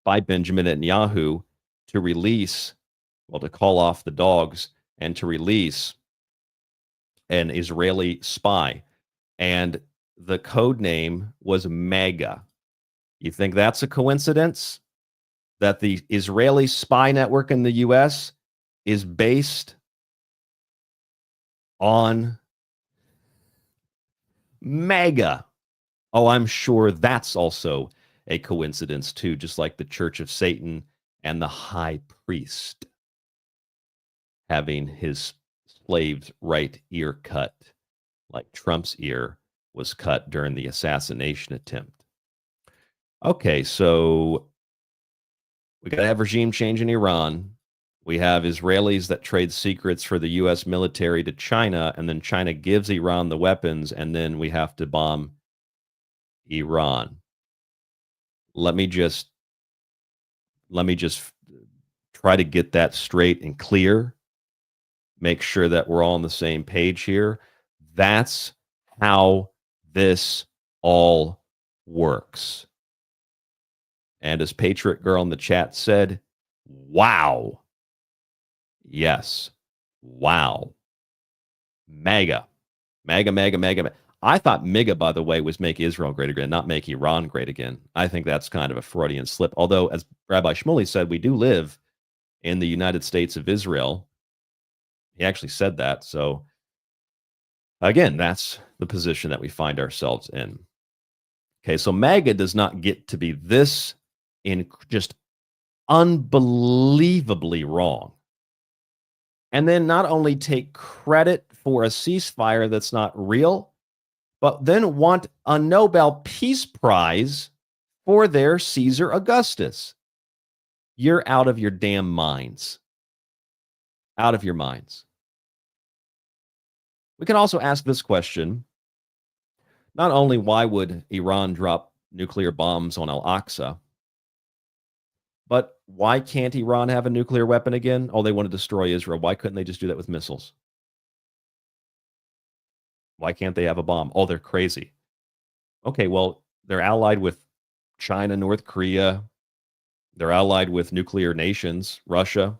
by Benjamin Netanyahu to release, well, to call off the dogs and to release an Israeli spy. And the code name was MAGA. You think that's a coincidence? That the Israeli spy network in the U.S. is based on MAGA. Oh, I'm sure that's also a coincidence too, just like the Church of Satan and the high priest having his slave's right ear cut, like Trump's ear was cut during the assassination attempt. Okay, so we got to have regime change in Iran. We have Israelis that trade secrets for the U.S. military to China, and then China gives Iran the weapons, and then we have to bomb Iran. Let me just try to get that straight and clear. Make sure that we're all on the same page here. That's how this all works. And as Patriot Girl in the chat said, wow. Yes. Wow. MAGA. MAGA, MAGA, MAGA. I thought MAGA, by the way, was make Israel great again, not make Iran great again. I think that's kind of a Freudian slip. Although, as Rabbi Shmuley said, we do live in the United States of Israel. He actually said that. So, again, that's the position that we find ourselves in. Okay, so MAGA does not get to be this just unbelievably wrong. And then not only take credit for a ceasefire that's not real, but then want a Nobel Peace Prize for their Caesar Augustus. You're out of your damn minds. Out of your minds. We can also ask this question. Not only why would Iran drop nuclear bombs on Al-Aqsa, but why can't Iran have a nuclear weapon again? Oh, they want to destroy Israel. Why couldn't they just do that with missiles? Why can't they have a bomb? Oh, they're crazy. Okay, well, they're allied with China, North Korea. They're allied with nuclear nations, Russia.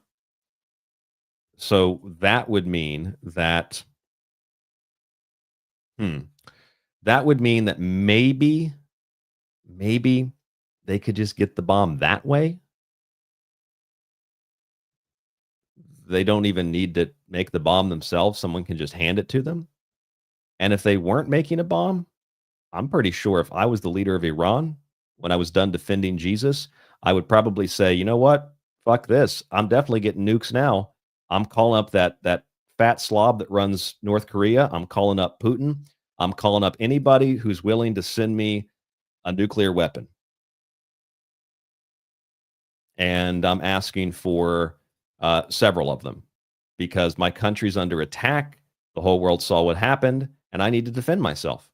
So that would mean that That would mean that maybe they could just get the bomb that way. They don't even need to make the bomb themselves. Someone can just hand it to them. And if they weren't making a bomb, I'm pretty sure if I was the leader of Iran, when I was done defending Jesus, I would probably say, you know what? Fuck this. I'm definitely getting nukes now. I'm calling up that fat slob that runs North Korea. I'm calling up Putin. I'm calling up anybody who's willing to send me a nuclear weapon. And I'm asking for several of them because my country's under attack. The whole world saw what happened, and I need to defend myself.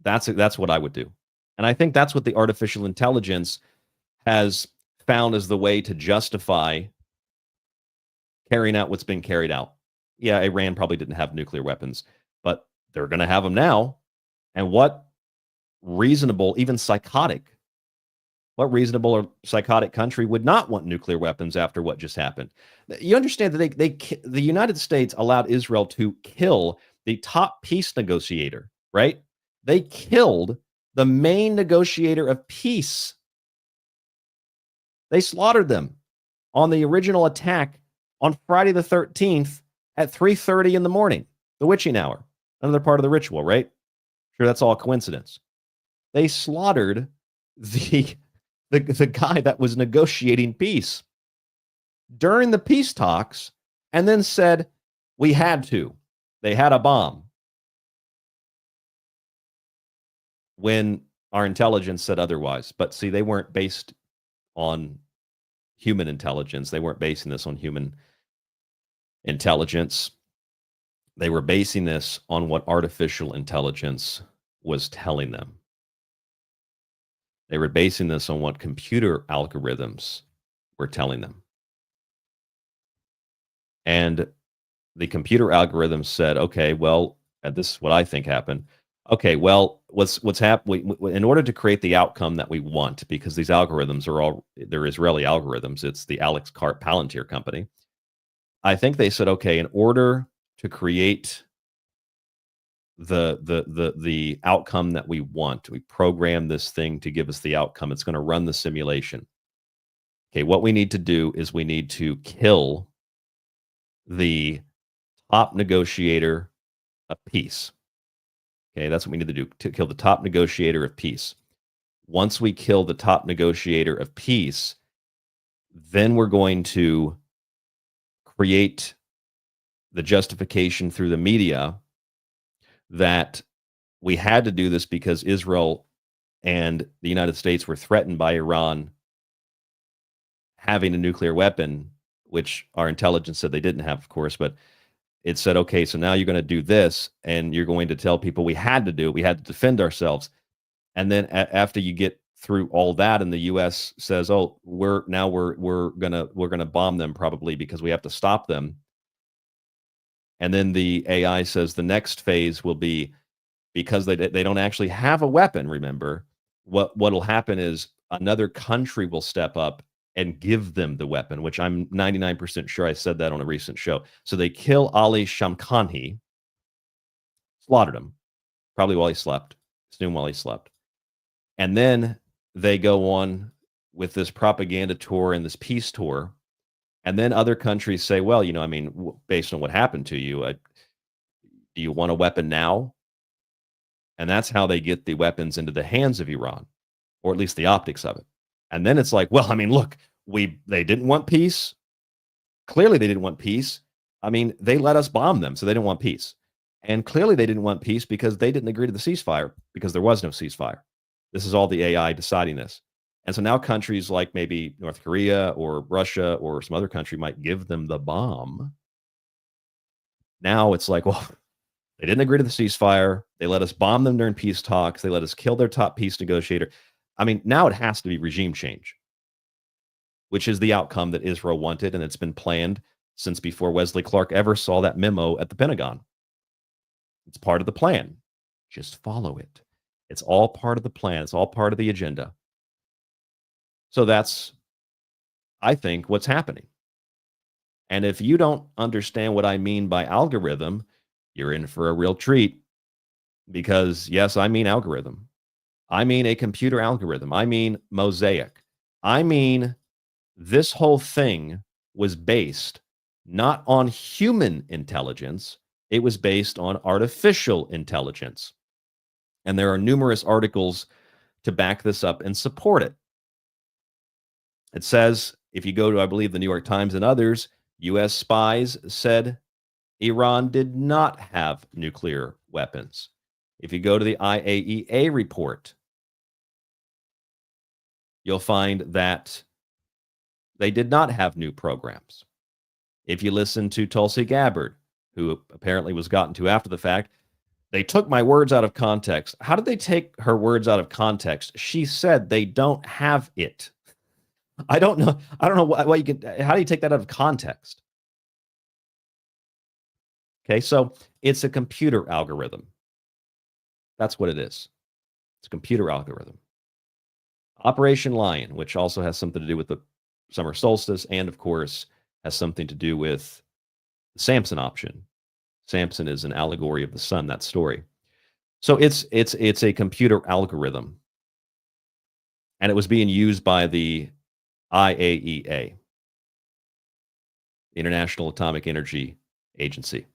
That's what I would do. And I think that's what the artificial intelligence has found as the way to justify carrying out what's been carried out. Yeah, Iran probably didn't have nuclear weapons, but they're going to have them now. And what reasonable, even psychotic, what reasonable or psychotic country would not want nuclear weapons after what just happened? You understand that the United States allowed Israel to kill the top peace negotiator, right? They killed the main negotiator of peace. They slaughtered them on the original attack on Friday the 13th at 3:30 in the morning, the witching hour. Another part of the ritual, right? Sure, that's all a coincidence. They slaughtered the guy that was negotiating peace during the peace talks and then said, we had to. They had a bomb. When our intelligence said otherwise. But see, they weren't based on human intelligence. They weren't basing this on human intelligence. They were basing this on what artificial intelligence was telling them. They were basing this on what computer algorithms were telling them. And the computer algorithms said, okay, well, and this is what I think happened. Okay, well, what's happening in order to create the outcome that we want, because these algorithms they're Israeli algorithms. It's the Alex Karp Palantir company. I think they said, okay, in order to create the outcome that we want, we program this thing to give us the outcome. It's going to run the simulation. Okay, what we need to do is we need to kill the top negotiator of peace. Okay, that's what we need to do, to kill the top negotiator of peace. Once we kill the top negotiator of peace, then we're going to create the justification through the media that we had to do this because Israel and the United States were threatened by Iran having a nuclear weapon, which our intelligence said they didn't have, of course, but it said, okay, so now you're going to do this, and you're going to tell people we had to do it. We had to defend ourselves. And then after you get through all that, and the U.S. says, oh, we're gonna bomb them probably because we have to stop them. And then the AI says the next phase will be, because they don't actually have a weapon. Remember, what'll happen is another country will step up and give them the weapon, which I'm 99% sure I said that on a recent show. So they kill Ali Shamkhani, slaughtered him, probably while he slept, assume while he slept. And then they go on with this propaganda tour and this peace tour. And then other countries say, well, based on what happened to you, do you want a weapon now? And that's how they get the weapons into the hands of Iran, or at least the optics of it. And then it's like, well, look, they didn't want peace. Clearly they didn't want peace. They let us bomb them, so they didn't want peace. And clearly they didn't want peace because they didn't agree to the ceasefire, because there was no ceasefire. This is all the AI deciding this. And so now countries like maybe North Korea or Russia or some other country might give them the bomb. Now it's like, well, they didn't agree to the ceasefire. They let us bomb them during peace talks. They let us kill their top peace negotiator. Now it has to be regime change, which is the outcome that Israel wanted, and it's been planned since before Wesley Clark ever saw that memo at the Pentagon. It's part of the plan. Just follow it. It's all part of the plan. It's all part of the agenda. So that's, I think, what's happening. And if you don't understand what I mean by algorithm, you're in for a real treat. Because, yes, I mean algorithm. I mean a computer algorithm. I mean mosaic. I mean this whole thing was based not on human intelligence. It was based on artificial intelligence. And there are numerous articles to back this up and support it. It says, if you go to, I believe, the New York Times and others, U.S. spies said Iran did not have nuclear weapons. If you go to the IAEA report, you'll find that they did not have new programs. If you listen to Tulsi Gabbard, who apparently was gotten to after the fact, they took my words out of context. How did they take her words out of context? She said they don't have it. I don't know. I don't know what you can. How do you take that out of context? Okay, so it's a computer algorithm. That's what it is. It's a computer algorithm. Operation Lion, which also has something to do with the summer solstice, and of course has something to do with the Samson option. Samson is an allegory of the sun, that story. So it's a computer algorithm. And it was being used by the IAEA, the International Atomic Energy Agency.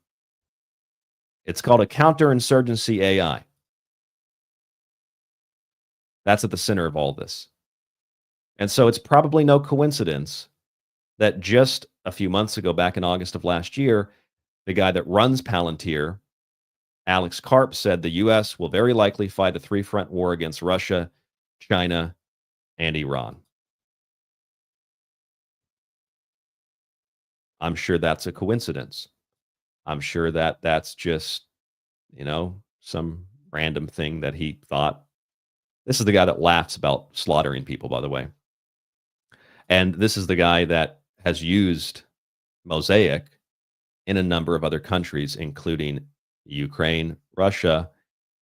It's called a counterinsurgency AI. That's at the center of all this. And so it's probably no coincidence that just a few months ago, back in August of last year, the guy that runs Palantir, Alex Karp, said the U.S. will very likely fight a three-front war against Russia, China, and Iran. I'm sure that's a coincidence. I'm sure that that's just, some random thing that he thought. This is the guy that laughs about slaughtering people, by the way. And this is the guy that has used Mosaic in a number of other countries, including Ukraine, Russia,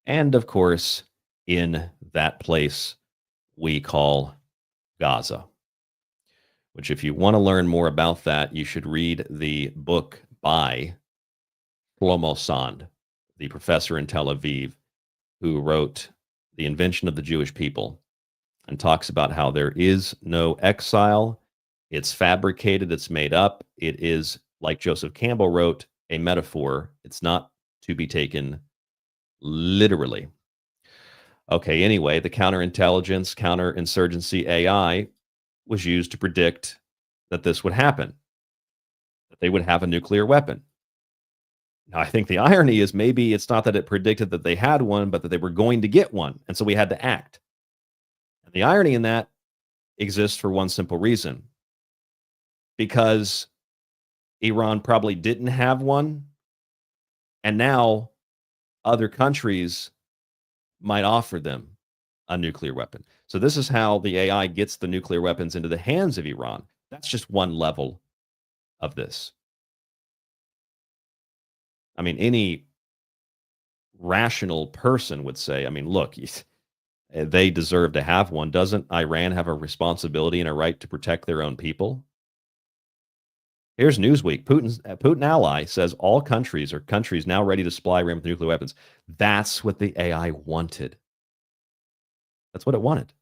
and of course, in that place we call Gaza. Which, if you want to learn more about that, you should read the book by Shlomo Sand, the professor in Tel Aviv, who wrote The Invention of the Jewish People, and talks about how there is no exile. It's fabricated, it's made up. It is, like Joseph Campbell wrote, a metaphor. It's not to be taken literally. Okay, anyway, the counterintelligence, counterinsurgency AI was used to predict that this would happen, that they would have a nuclear weapon. Now, I think the irony is maybe it's not that it predicted that they had one, but that they were going to get one, and so we had to act. And the irony in that exists for one simple reason. Because Iran probably didn't have one, and now other countries might offer them a nuclear weapon. So this is how the AI gets the nuclear weapons into the hands of Iran. That's just one level of this. I mean, any rational person would say, look, they deserve to have one. Doesn't Iran have a responsibility and a right to protect their own people? Here's Newsweek. Putin ally says all countries now ready to supply Iran with nuclear weapons. That's what the AI wanted. That's what it wanted.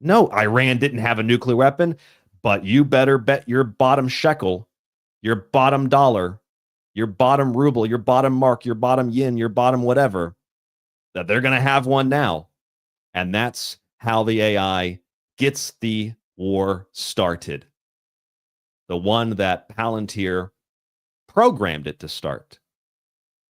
No, Iran didn't have a nuclear weapon, but you better bet your bottom shekel, your bottom dollar, your bottom ruble, your bottom mark, your bottom yen, your bottom whatever, that they're going to have one now. And that's how the AI gets the war started. The one that Palantir programmed it to start.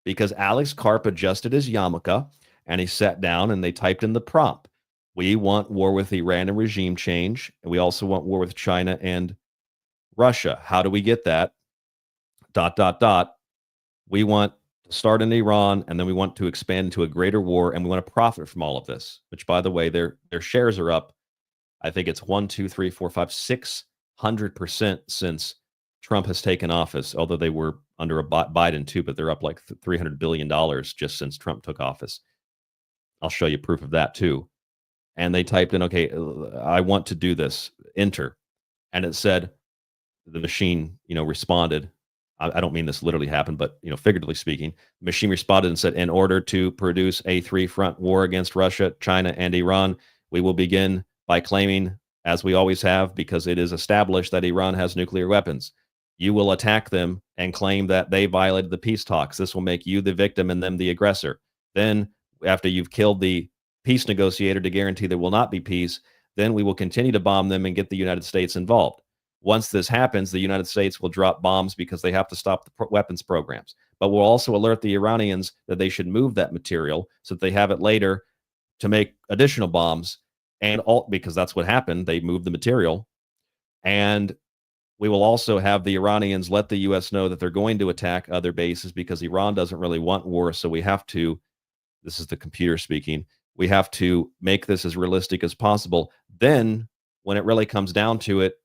Because Alex Karp adjusted his yarmulke and he sat down and they typed in the prompt. We want war with Iran and regime change. And we also want war with China and Russia. How do we get that? ... We want to start in Iran, and then we want to expand into a greater war, and we want to profit from all of this, which, by the way, their shares are up. I think it's 600% since Trump has taken office, although they were under a Biden too, but they're up like $300 billion just since Trump took office. I'll show you proof of that too. And they typed in, okay, I want to do this, enter. And it said, the machine, responded, I don't mean this literally happened, but figuratively speaking, the machine responded and said, in order to produce a three-front war against Russia, China, and Iran, we will begin by claiming, as we always have, because it is established that Iran has nuclear weapons. You will attack them and claim that they violated the peace talks. This will make you the victim and them the aggressor. Then, after you've killed the peace negotiator to guarantee there will not be peace, then we will continue to bomb them and get the United States involved. Once this happens, the United States will drop bombs because they have to stop the weapons programs. But we'll also alert the Iranians that they should move that material so that they have it later to make additional bombs. And all, because that's what happened. They moved the material. And we will also have the Iranians let the U.S. know that they're going to attack other bases because Iran doesn't really want war. So we have to, this is the computer speaking, we have to make this as realistic as possible. Then, when it really comes down to it,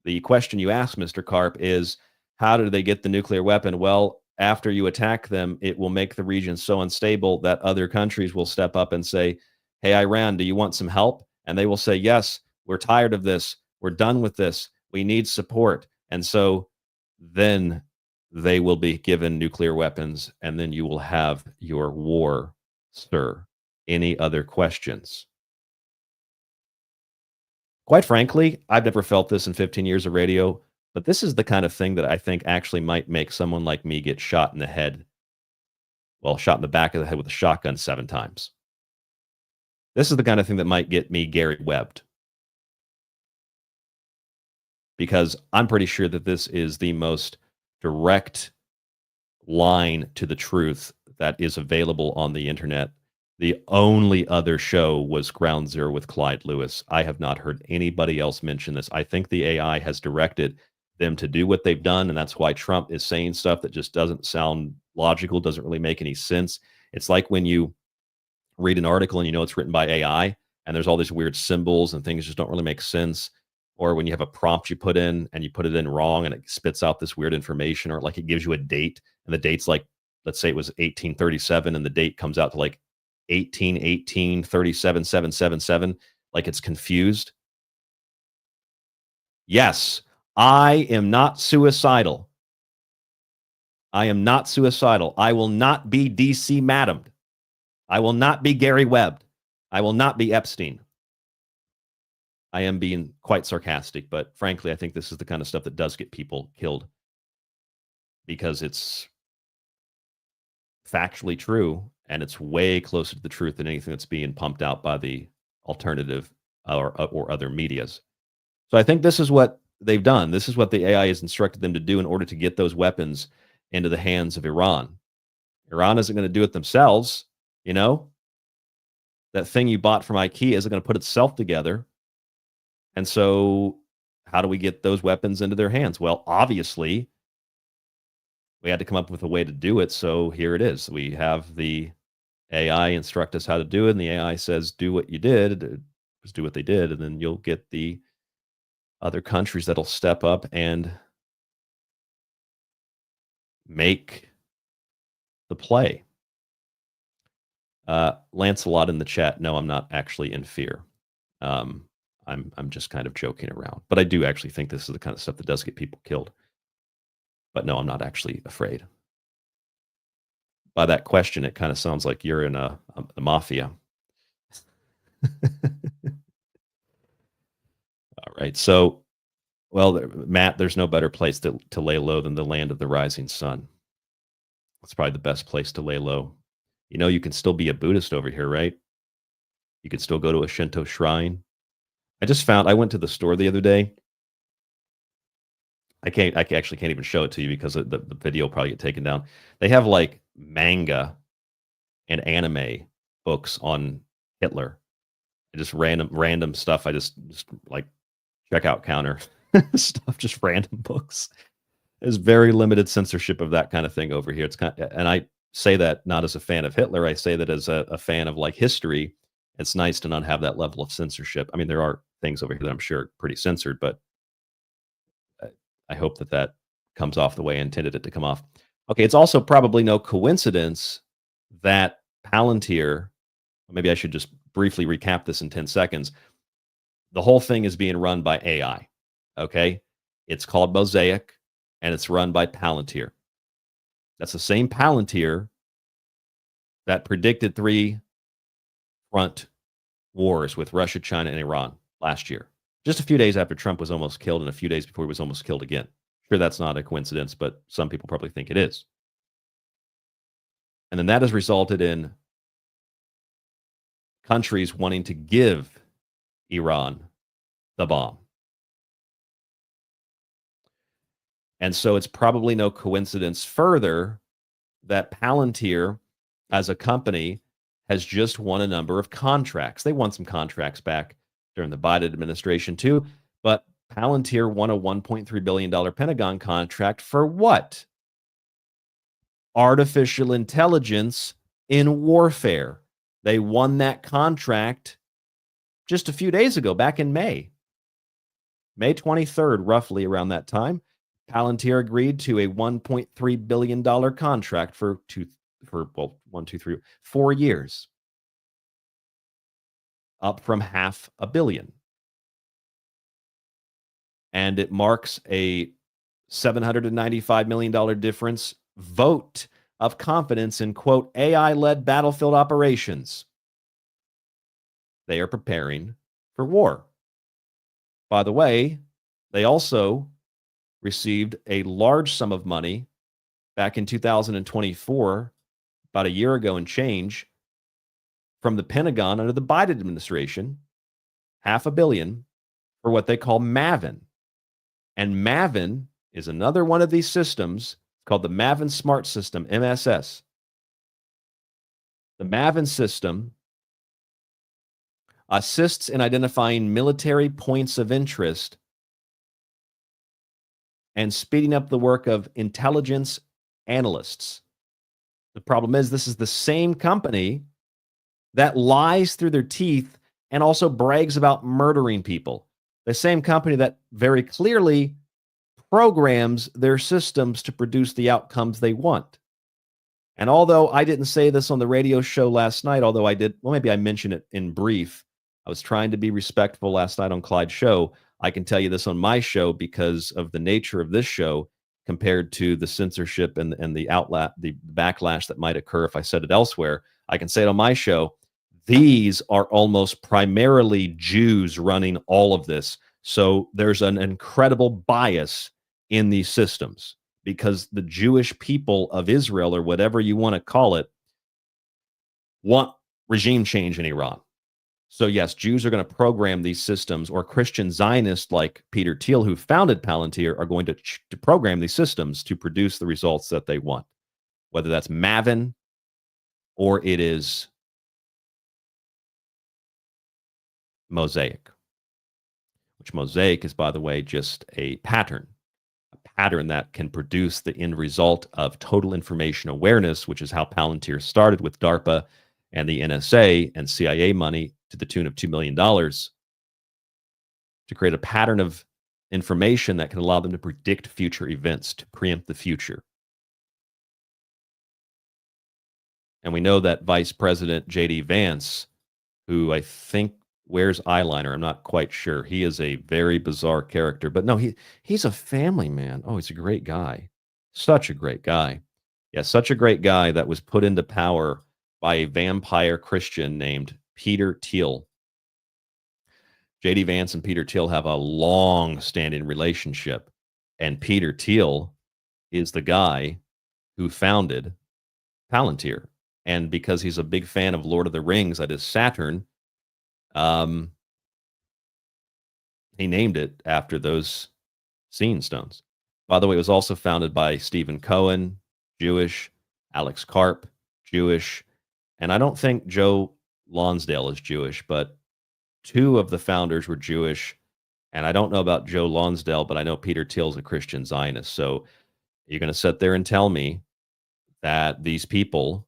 the question you ask, Mr. Karp, is how do they get the nuclear weapon? Well, after you attack them, it will make the region so unstable that other countries will step up and say, hey, Iran, do you want some help? And they will say, yes, we're tired of this. We're done with this. We need support. And so then they will be given nuclear weapons, and then you will have your war, sir. Any other questions? Quite frankly, I've never felt this in 15 years of radio, but this is the kind of thing that I think actually might make someone like me get shot in the head. Well, shot in the back of the head with a shotgun 7 times. This is the kind of thing that might get me Gary Webbed. Because I'm pretty sure that this is the most direct line to the truth that is available on the internet. The only other show was Ground Zero with Clyde Lewis. I have not heard anybody else mention this. I think the AI has directed them to do what they've done, and that's why Trump is saying stuff that just doesn't sound logical, doesn't really make any sense. It's like when you read an article and you know it's written by AI, and there's all these weird symbols and things just don't really make sense. Or when you have a prompt you put in and you put it in wrong and it spits out this weird information, or like it gives you a date and the date's like, let's say it was 1837 and the date comes out to like 18-18-37-777, like it's confused. Yes, I am not suicidal. I am not suicidal. I will not be DC Madamed. I will not be Gary Webbed. I will not be Epstein. I am being quite sarcastic, but frankly, I think this is the kind of stuff that does get people killed because it's factually true, and it's way closer to the truth than anything that's being pumped out by the alternative or other medias. So I think this is what they've done. This is what the AI has instructed them to do in order to get those weapons into the hands of Iran. Iran isn't going to do it themselves, you know? That thing you bought from IKEA isn't going to put itself together. And so how do we get those weapons into their hands? Well, obviously, we had to come up with a way to do it. So here it is. We have the AI instruct us how to do it. And the AI says, do what you did, just do what they did. And then you'll get the other countries that'll step up and make the play. Lancelot in the chat. No, I'm not actually in fear. I'm just kind of joking around, but I do actually think this is the kind of stuff that does get people killed. But no, I'm not actually afraid. By that question, it kind of sounds like you're in the mafia. All right. So, well, Matt, there's no better place to lay low than the land of the rising sun. It's probably the best place to lay low. You know, you can still be a Buddhist over here, right? You can still go to a Shinto shrine. I went to the store the other day. I actually can't even show it to you because the video will probably get taken down. They have like manga and anime books on Hitler. Just random stuff. I just like checkout counter stuff, just random books. There's very limited censorship of that kind of thing over here. It's and I say that not as a fan of Hitler. I say that as a fan of like history. It's nice to not have that level of censorship. I mean, there are things over here that I'm sure are pretty censored, but I hope that comes off the way I intended it to come off. Okay, it's also probably no coincidence that Palantir, maybe I should just briefly recap this in 10 seconds. The whole thing is being run by AI, okay? It's called Mosaic. and it's run by Palantir. That's the same Palantir that predicted 3 front wars with Russia, China, and Iran last year, just a few days after Trump was almost killed and a few days before he was almost killed again. Sure, that's not a coincidence, but some people probably think it is. And then that has resulted in countries wanting to give Iran the bomb. And so it's probably no coincidence further that Palantir, as a company, has just won a number of contracts. They won some contracts back during the Biden administration too, but Palantir won a $1.3 billion Pentagon contract for what? Artificial intelligence in warfare. They won that contract just a few days ago, back in May 23rd, roughly around that time. Palantir agreed to a $1.3 billion contract for 4 years, up from $500 million. And it marks a $795 million difference vote of confidence in, quote, AI-led battlefield operations. They are preparing for war. By the way, they also received a large sum of money back in 2024, about a year ago and change, from the Pentagon under the Biden administration, $500 million for what they call Maven. And Maven is another one of these systems called the Maven Smart System, MSS. The Maven system assists in identifying military points of interest and speeding up the work of intelligence analysts. The problem is, this is the same company that lies through their teeth and also brags about murdering people. The same company that very clearly programs their systems to produce the outcomes they want. And although I didn't say this on the radio show last night, although I did, well, maybe I mentioned it in brief. I was trying to be respectful last night on Clyde's show. I can tell you this on my show because of the nature of this show compared to the censorship and the backlash that might occur if I said it elsewhere. I can say it on my show. These are almost primarily Jews running all of this. So there's an incredible bias in these systems because the Jewish people of Israel, or whatever you want to call it, want regime change in Iran. So yes, Jews are going to program these systems, or Christian Zionists like Peter Thiel, who founded Palantir, are going to program these systems to produce the results that they want, whether that's Maven or it is Mosaic, which Mosaic is, by the way, just a pattern that can produce the end result of total information awareness, which is how Palantir started with DARPA and the NSA and CIA money to the tune of $2 million to create a pattern of information that can allow them to predict future events, to preempt the future. And we know that Vice President J.D. Vance, who I think wears eyeliner, I'm not quite sure. He is a very bizarre character, but no, he's a family man. Oh, he's a great guy. Such a great guy. Yeah, such a great guy that was put into power by a vampire Christian named Peter Thiel. J.D. Vance and Peter Thiel have a long-standing relationship, and Peter Thiel is the guy who founded Palantir. And because he's a big fan of Lord of the Rings, that is Saturn, he named it after those scene stones. By the way, it was also founded by Stephen Cohen, Jewish, Alex Karp, Jewish, and I don't think Joe Lonsdale is Jewish, but two of the founders were Jewish, and I don't know about Joe Lonsdale, but I know Peter Thiel's a Christian Zionist. So you're going to sit there and tell me that these people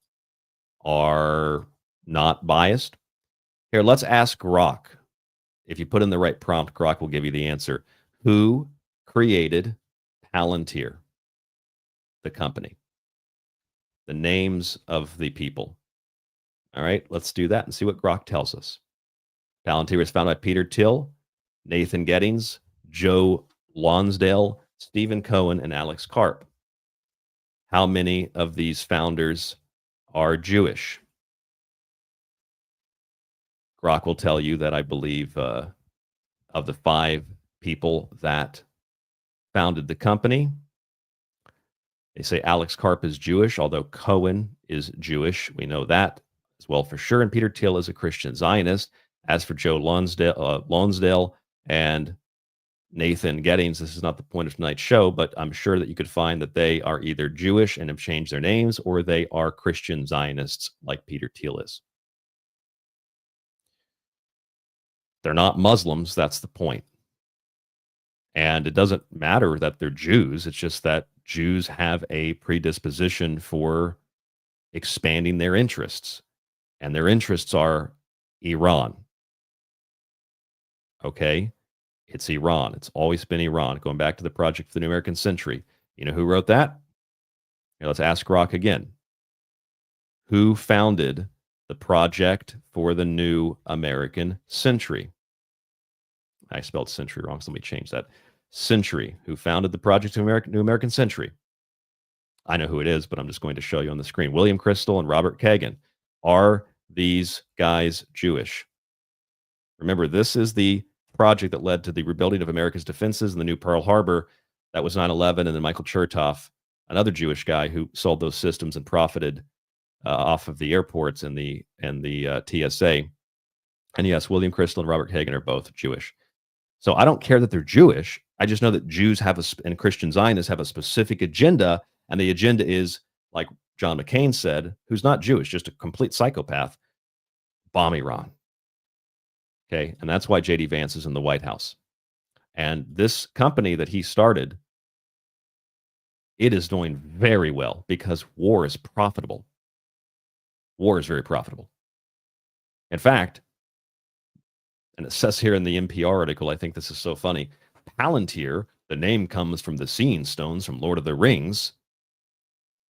are not biased? Here, let's ask Grok. If you put in the right prompt, Grok will give you the answer. Who created Palantir, the company? The names of the people. All right, let's do that and see what Grok tells us. Palantir was founded by Peter Thiel, Nathan Gettings, Joe Lonsdale, Stephen Cohen and Alex Karp. How many of these founders are Jewish? Grok will tell you that I believe of the 5 people that founded the company, they say Alex Karp is Jewish, although Cohen is Jewish. We know that as well for sure. And Peter Thiel is a Christian Zionist. As for Joe Lonsdale and Nathan Gettings, this is not the point of tonight's show, but I'm sure that you could find that they are either Jewish and have changed their names, or they are Christian Zionists like Peter Thiel is. They're not Muslims, that's the point. And it doesn't matter that they're Jews, it's just that Jews have a predisposition for expanding their interests. And their interests are Iran. Okay? It's Iran. It's always been Iran. Going back to the Project for the New American Century. You know who wrote that? Here, let's ask Rock again. Who founded the Project for the New American Century? I spelled century wrong, so let me change that. Century. Who founded the Project for the New American Century? I know who it is, but I'm just going to show you on the screen. William Crystal and Robert Kagan. Are these guys Jewish? Remember, this is the project that led to the rebuilding of America's defenses and the new Pearl Harbor. That was 9/11, and then Michael Chertoff, another Jewish guy who sold those systems and profited off of the airports and the TSA. And yes, William Crystal and Robert Kagan are both Jewish. So I don't care that they're Jewish. I just know that Jews and Christian Zionists have a specific agenda, and the agenda is, like John McCain said, who's not Jewish, just a complete psychopath, bomb Iran. Okay, and that's why J.D. Vance is in the White House. And this company that he started, it is doing very well because war is profitable. War is very profitable. In fact, and it says here in the NPR article, I think this is so funny, Palantir, the name comes from the Seeing Stones from Lord of the Rings.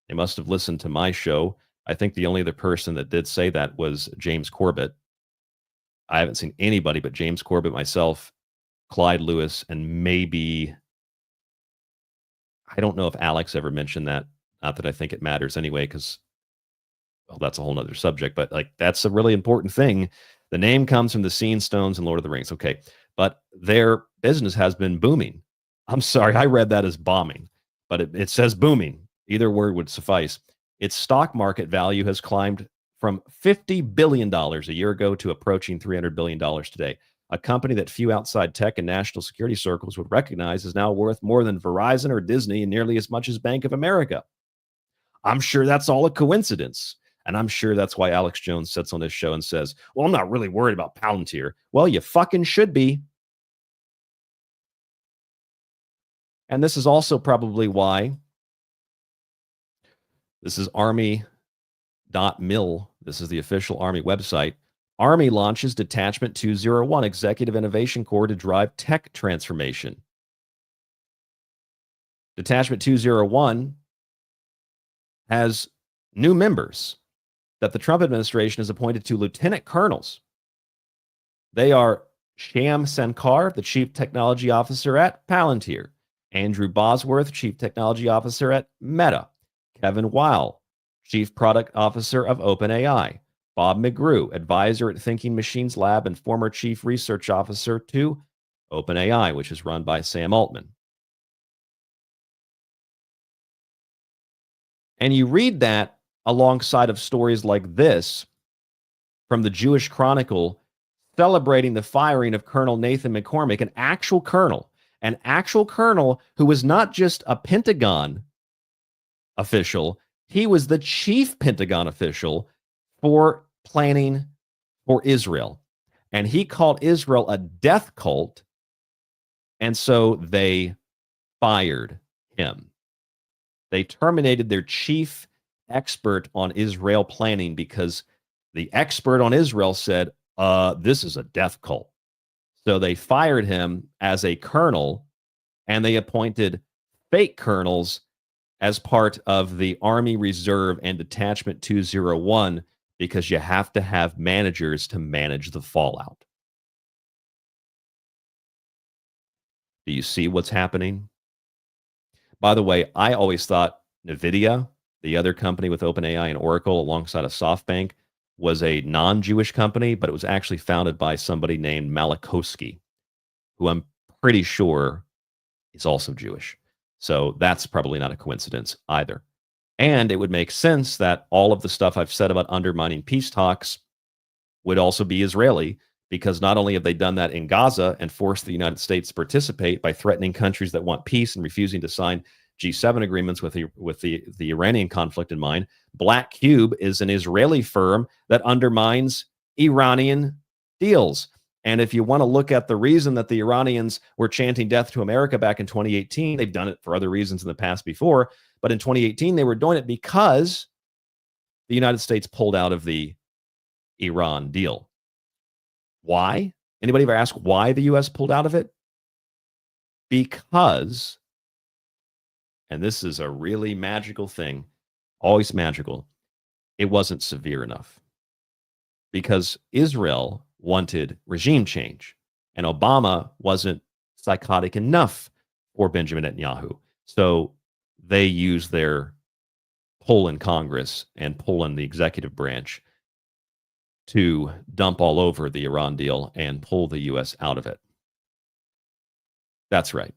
They must have listened to my show. I think the only other person that did say that was James Corbett. I haven't seen anybody but James Corbett, myself, Clyde Lewis, and maybe, I don't know if Alex ever mentioned that. Not that I think it matters anyway, because, well, that's a whole nother subject, but like that's a really important thing. The name comes from the Seeing Stones and Lord of the Rings. Okay, but their business has been booming. I'm sorry, I read that as bombing, but it says booming. Either word would suffice. Its stock market value has climbed from $50 billion a year ago to approaching $300 billion today. A company that few outside tech and national security circles would recognize is now worth more than Verizon or Disney and nearly as much as Bank of America. I'm sure that's all a coincidence. And I'm sure that's why Alex Jones sits on this show and says, well, I'm not really worried about Palantir. Well, you fucking should be. And this is also probably why this is Army.mil. This is the official Army website. Army launches Detachment 201, Executive Innovation Corps to drive tech transformation. Detachment 201 has new members that the Trump administration has appointed to lieutenant colonels. They are Shyam Sankar, the Chief Technology Officer at Palantir, Andrew Bosworth, Chief Technology Officer at Meta, Kevin Weil, Chief Product Officer of OpenAI, Bob McGrew, Advisor at Thinking Machines Lab and former Chief Research Officer to OpenAI, which is run by Sam Altman. And you read that alongside of stories like this from the Jewish Chronicle celebrating the firing of Colonel Nathan McCormick, an actual colonel who was not just a Pentagon official, he was the chief Pentagon official for planning for Israel. And he called Israel a death cult, and so they fired him. They terminated their chief expert on Israel planning because the expert on Israel said, this is a death cult. So they fired him as a colonel, and they appointed fake colonels as part of the Army Reserve and Detachment 201 because you have to have managers to manage the fallout. Do you see what's happening? By the way, I always thought NVIDIA, the other company with OpenAI and Oracle alongside of SoftBank, was a non-Jewish company, but it was actually founded by somebody named Malachowski, who I'm pretty sure is also Jewish. So that's probably not a coincidence either. And it would make sense that all of the stuff I've said about undermining peace talks would also be Israeli, because not only have they done that in Gaza and forced the United States to participate by threatening countries that want peace and refusing to sign G7 agreements with the Iranian conflict in mind. Black Cube is an Israeli firm that undermines Iranian deals. And if you want to look at the reason that the Iranians were chanting death to America back in 2018, they've done it for other reasons in the past before, but in 2018 they were doing it because the United States pulled out of the Iran deal. Why? Anybody ever ask why the U.S. pulled out of it? Because, and this is a really magical thing, always magical, it wasn't severe enough. Because Israel wanted regime change, and Obama wasn't psychotic enough for Benjamin Netanyahu. So they used their pull in Congress and pull in the executive branch to dump all over the Iran deal and pull the U.S. out of it. That's right.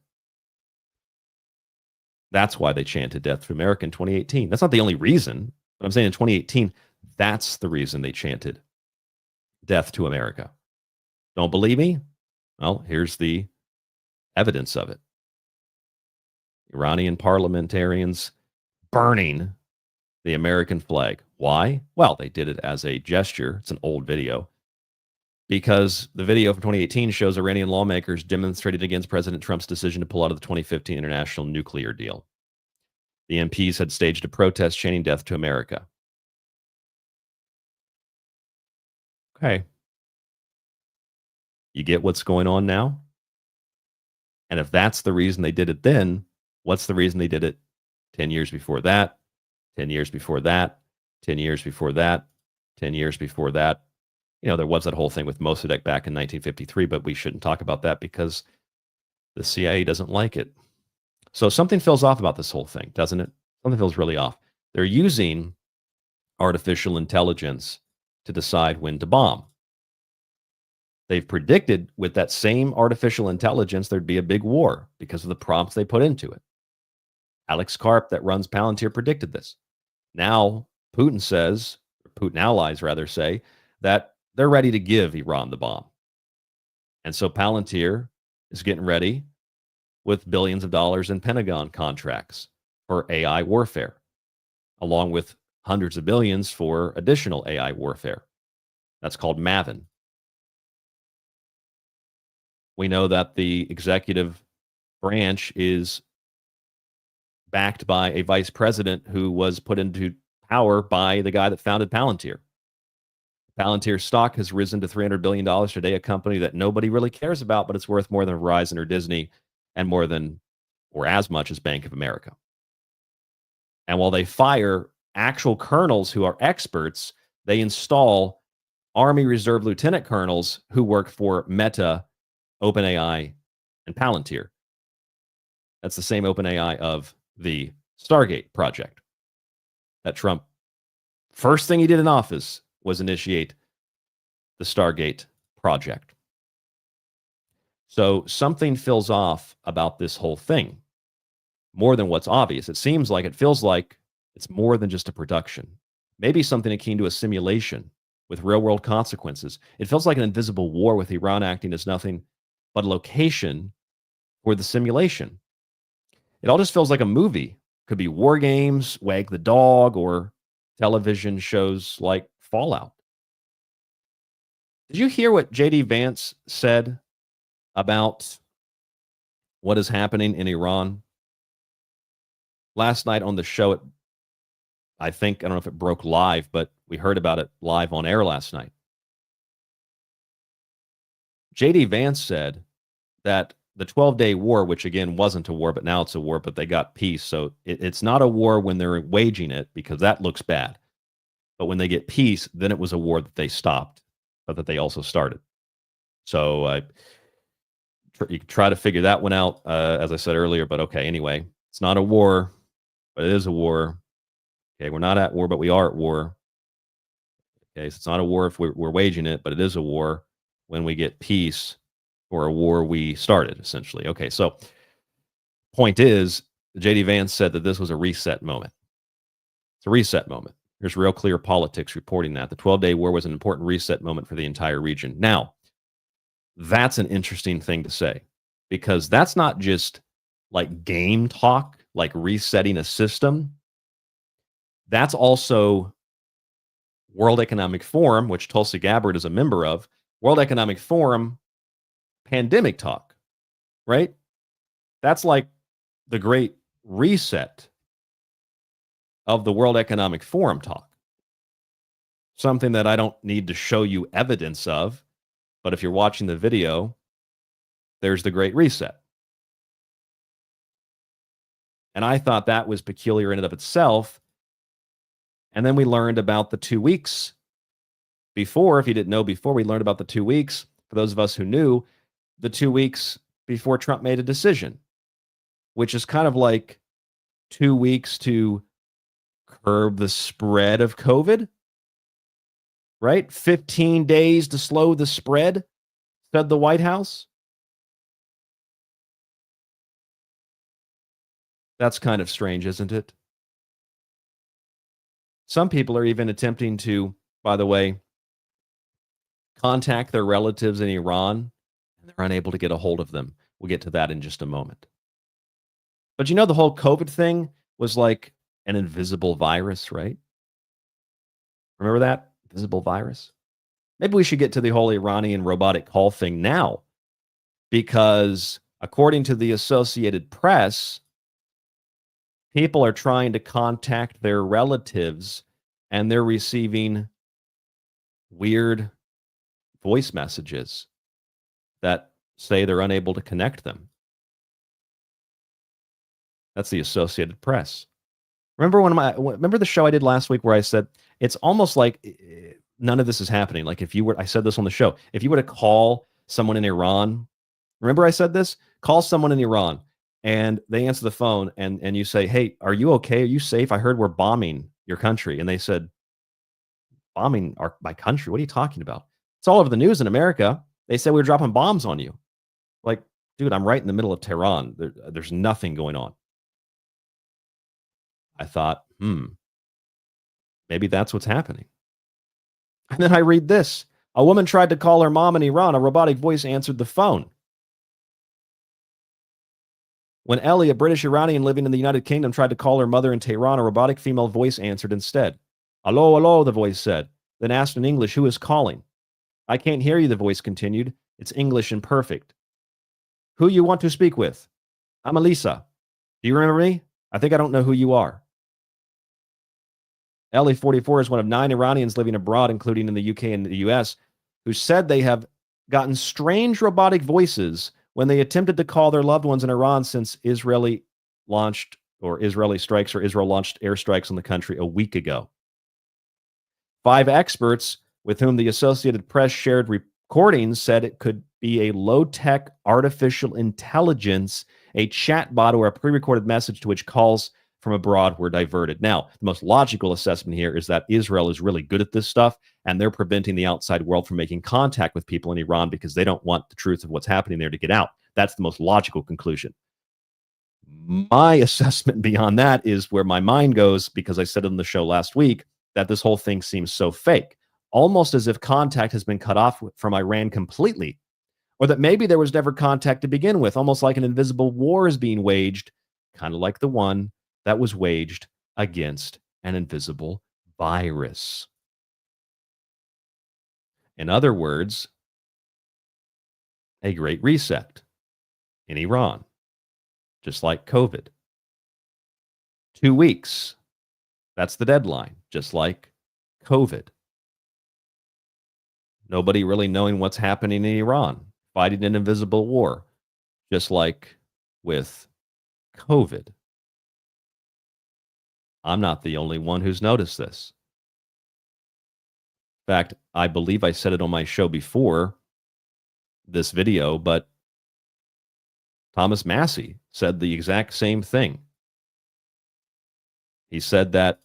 That's why they chanted death to America in 2018. That's not the only reason, but I'm saying in 2018, that's the reason they chanted death to America. Don't believe me? Well, here's the evidence of it. Iranian parliamentarians burning the American flag. Why? Well, they did it as a gesture. It's an old video. Because the video from 2018 shows Iranian lawmakers demonstrated against President Trump's decision to pull out of the 2015 international nuclear deal. The MPs had staged a protest chanting death to America. Okay. You get what's going on now? And if that's the reason they did it then, what's the reason they did it 10 years before that, 10 years before that, 10 years before that, 10 years before that? You know, there was that whole thing with Mossadegh back in 1953, but we shouldn't talk about that because the CIA doesn't like it. So something feels off about this whole thing, doesn't it? Something feels really off. They're using artificial intelligence to decide when to bomb. They've predicted with that same artificial intelligence there'd be a big war because of the prompts they put into it. Alex Karp, that runs Palantir, predicted this. Now, Putin says, or Putin allies rather say, that they're ready to give Iran the bomb. And so Palantir is getting ready with billions of dollars in Pentagon contracts for AI warfare, along with hundreds of billions for additional AI warfare. That's called Maven. We know that the executive branch is backed by a vice president who was put into power by the guy that founded Palantir. Palantir stock has risen to $300 billion today, a company that nobody really cares about, but it's worth more than Verizon or Disney and more than or as much as Bank of America. And while they fire actual colonels who are experts, they install Army Reserve lieutenant colonels who work for Meta, OpenAI, and Palantir. That's the same OpenAI of the Stargate project that Trump, first thing he did in office was initiate the Stargate project. So something feels off about this whole thing, more than what's obvious. It seems like, it feels like it's more than just a production. Maybe something akin to a simulation with real-world consequences. It feels like an invisible war with Iran acting as nothing but a location for the simulation. It all just feels like a movie. Could be War Games, Wag the Dog, or television shows like Fallout. Did you hear what J.D. Vance said about what is happening in Iran? Last night on the show, I don't know if it broke live, but we heard about it live on air last night. J.D. Vance said that the 12-day war, which again wasn't a war, but now it's a war, but they got peace. So it's not a war when they're waging it, because that looks bad. But when they get peace, then it was a war that they stopped, but that they also started. So you can try to figure that one out, as I said earlier, but okay, anyway. It's not a war, but it is a war. Okay, we're not at war, but we are at war. Okay, so it's not a war if we're waging it, but it is a war when we get peace, or a war we started, essentially. Okay, so point is, J.D. Vance said that this was a reset moment. It's a reset moment. Here's Real Clear Politics reporting that. The 12-day war was an important reset moment for the entire region. Now, that's an interesting thing to say, because that's not just like game talk, like resetting a system. That's also World Economic Forum, which Tulsi Gabbard is a member of, World Economic Forum pandemic talk, right? That's like the great reset of the World Economic Forum talk. Something that I don't need to show you evidence of, but if you're watching the video, there's the great reset. And I thought that was peculiar in and of itself. And then we learned about the 2 weeks before. If you didn't know before, we learned about the 2 weeks. For those of us who knew, the 2 weeks before Trump made a decision, which is kind of like 2 weeks to curb the spread of COVID, right? 15 days to slow the spread, said the White House. That's kind of strange, isn't it? Some people are even attempting to, by the way, contact their relatives in Iran, and they're unable to get a hold of them. We'll get to that in just a moment. But you know, the whole COVID thing was like an invisible virus, right? Remember that? Invisible virus? Maybe we should get to the whole Iranian robotic call thing now, because according to the Associated Press, people are trying to contact their relatives and they're receiving weird voice messages that say they're unable to connect them. That's the Associated Press. Remember the show I did last week where I said it's almost like none of this is happening. Like I said this on the show, if you were to call someone in Iran, remember I said this? Call someone in Iran and they answer the phone and you say, hey, are you okay? Are you safe? I heard we're bombing your country. And they said, bombing my country? What are you talking about? It's all over the news in America. They said we were dropping bombs on you. Like, dude, I'm right in the middle of Tehran. There's nothing going on. I thought, maybe that's what's happening. And then I read this. A woman tried to call her mom in Iran. A robotic voice answered the phone. When Ellie, a British Iranian living in the United Kingdom, tried to call her mother in Tehran, a robotic female voice answered instead. Hello, hello, the voice said. Then asked in English, who is calling? I can't hear you, the voice continued. It's English imperfect. Who you want to speak with? I'm Elisa. Do you remember me? I think I don't know who you are. Ellie, 44, is one of 9 Iranians living abroad, including in the UK and the US, who said they have gotten strange robotic voices when they attempted to call their loved ones in Iran since Israel launched airstrikes on the country a week ago. 5 experts with whom the Associated Press shared recordings said it could be a low-tech artificial intelligence, a chatbot, or a pre-recorded message to which calls from abroad were diverted. Now, the most logical assessment here is that Israel is really good at this stuff, and they're preventing the outside world from making contact with people in Iran because they don't want the truth of what's happening there to get out. That's the most logical conclusion. My assessment beyond that is where my mind goes, because I said on the show last week that this whole thing seems so fake, almost as if contact has been cut off from Iran completely, or that maybe there was never contact to begin with, almost like an invisible war is being waged, kind of like the one that was waged against an invisible virus. In other words, a great reset in Iran, just like COVID. 2 weeks, that's the deadline, just like COVID. Nobody really knowing what's happening in Iran, fighting an invisible war, just like with COVID. I'm not the only one who's noticed this. In fact, I believe I said it on my show before this video, but Thomas Massey said the exact same thing. He said that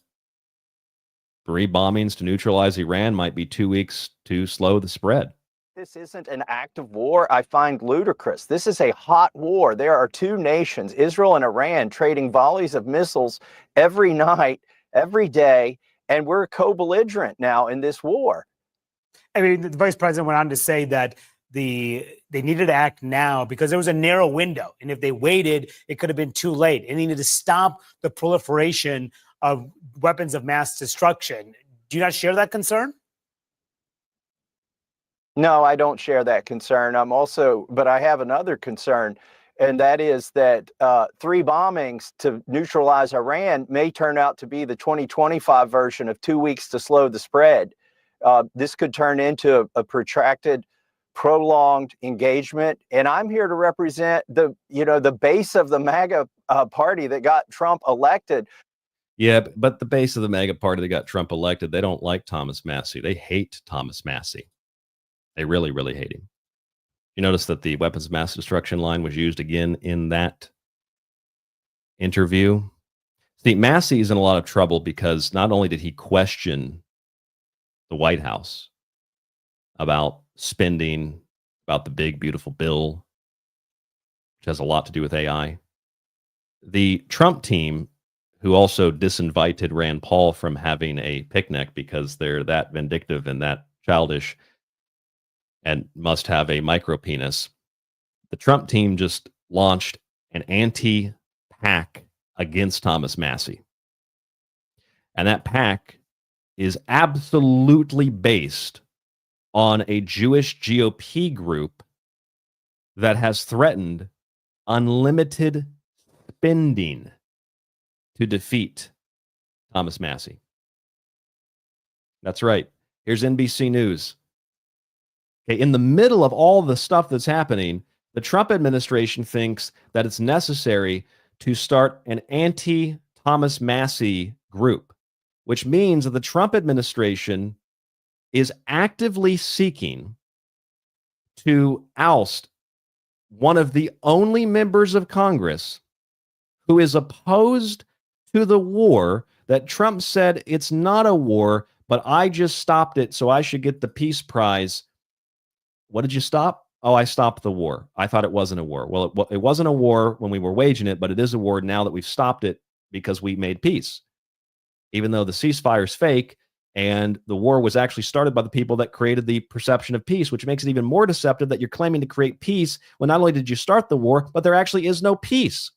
3 bombings to neutralize Iran might be 2 weeks to slow the spread. This isn't an act of war I find ludicrous. This is a hot war. There are 2 nations, Israel and Iran, trading volleys of missiles every night, every day, and we're co-belligerent now in this war. I mean, the vice president went on to say that they needed to act now because there was a narrow window. And if they waited, it could have been too late. And they needed to stop the proliferation of weapons of mass destruction. Do you not share that concern? No, I don't share that concern. But I have another concern, and that is that 3 bombings to neutralize Iran may turn out to be the 2025 version of 2 weeks to slow the spread. This could turn into a protracted, prolonged engagement, and I'm here to represent the base of the MAGA party that got Trump elected. Yeah, but the base of the MAGA party that got Trump elected, they don't like Thomas Massie. They hate Thomas Massie. They really, really hate him. You notice that the weapons of mass destruction line was used again in that interview. See, Massie is in a lot of trouble because not only did he question the White House about spending, about the big, beautiful bill, which has a lot to do with AI, the Trump team, who also disinvited Rand Paul from having a picnic because they're that vindictive and that childish and must have a micro penis. The Trump team just launched an anti-PAC against Thomas Massie. And that PAC is absolutely based on a Jewish GOP group that has threatened unlimited spending to defeat Thomas Massie. That's right. Here's NBC News. Okay, in the middle of all the stuff that's happening, the Trump administration thinks that it's necessary to start an anti-Thomas Massie group, which means that the Trump administration is actively seeking to oust one of the only members of Congress who is opposed to the war that Trump said it's not a war, but I just stopped it, so I should get the peace prize. What did you stop? Oh, I stopped the war. I thought it wasn't a war. Well, it wasn't a war when we were waging it, but it is a war now that we've stopped it because we made peace. Even though the ceasefire is fake and the war was actually started by the people that created the perception of peace, which makes it even more deceptive that you're claiming to create peace when not only did you start the war, but there actually is no peace.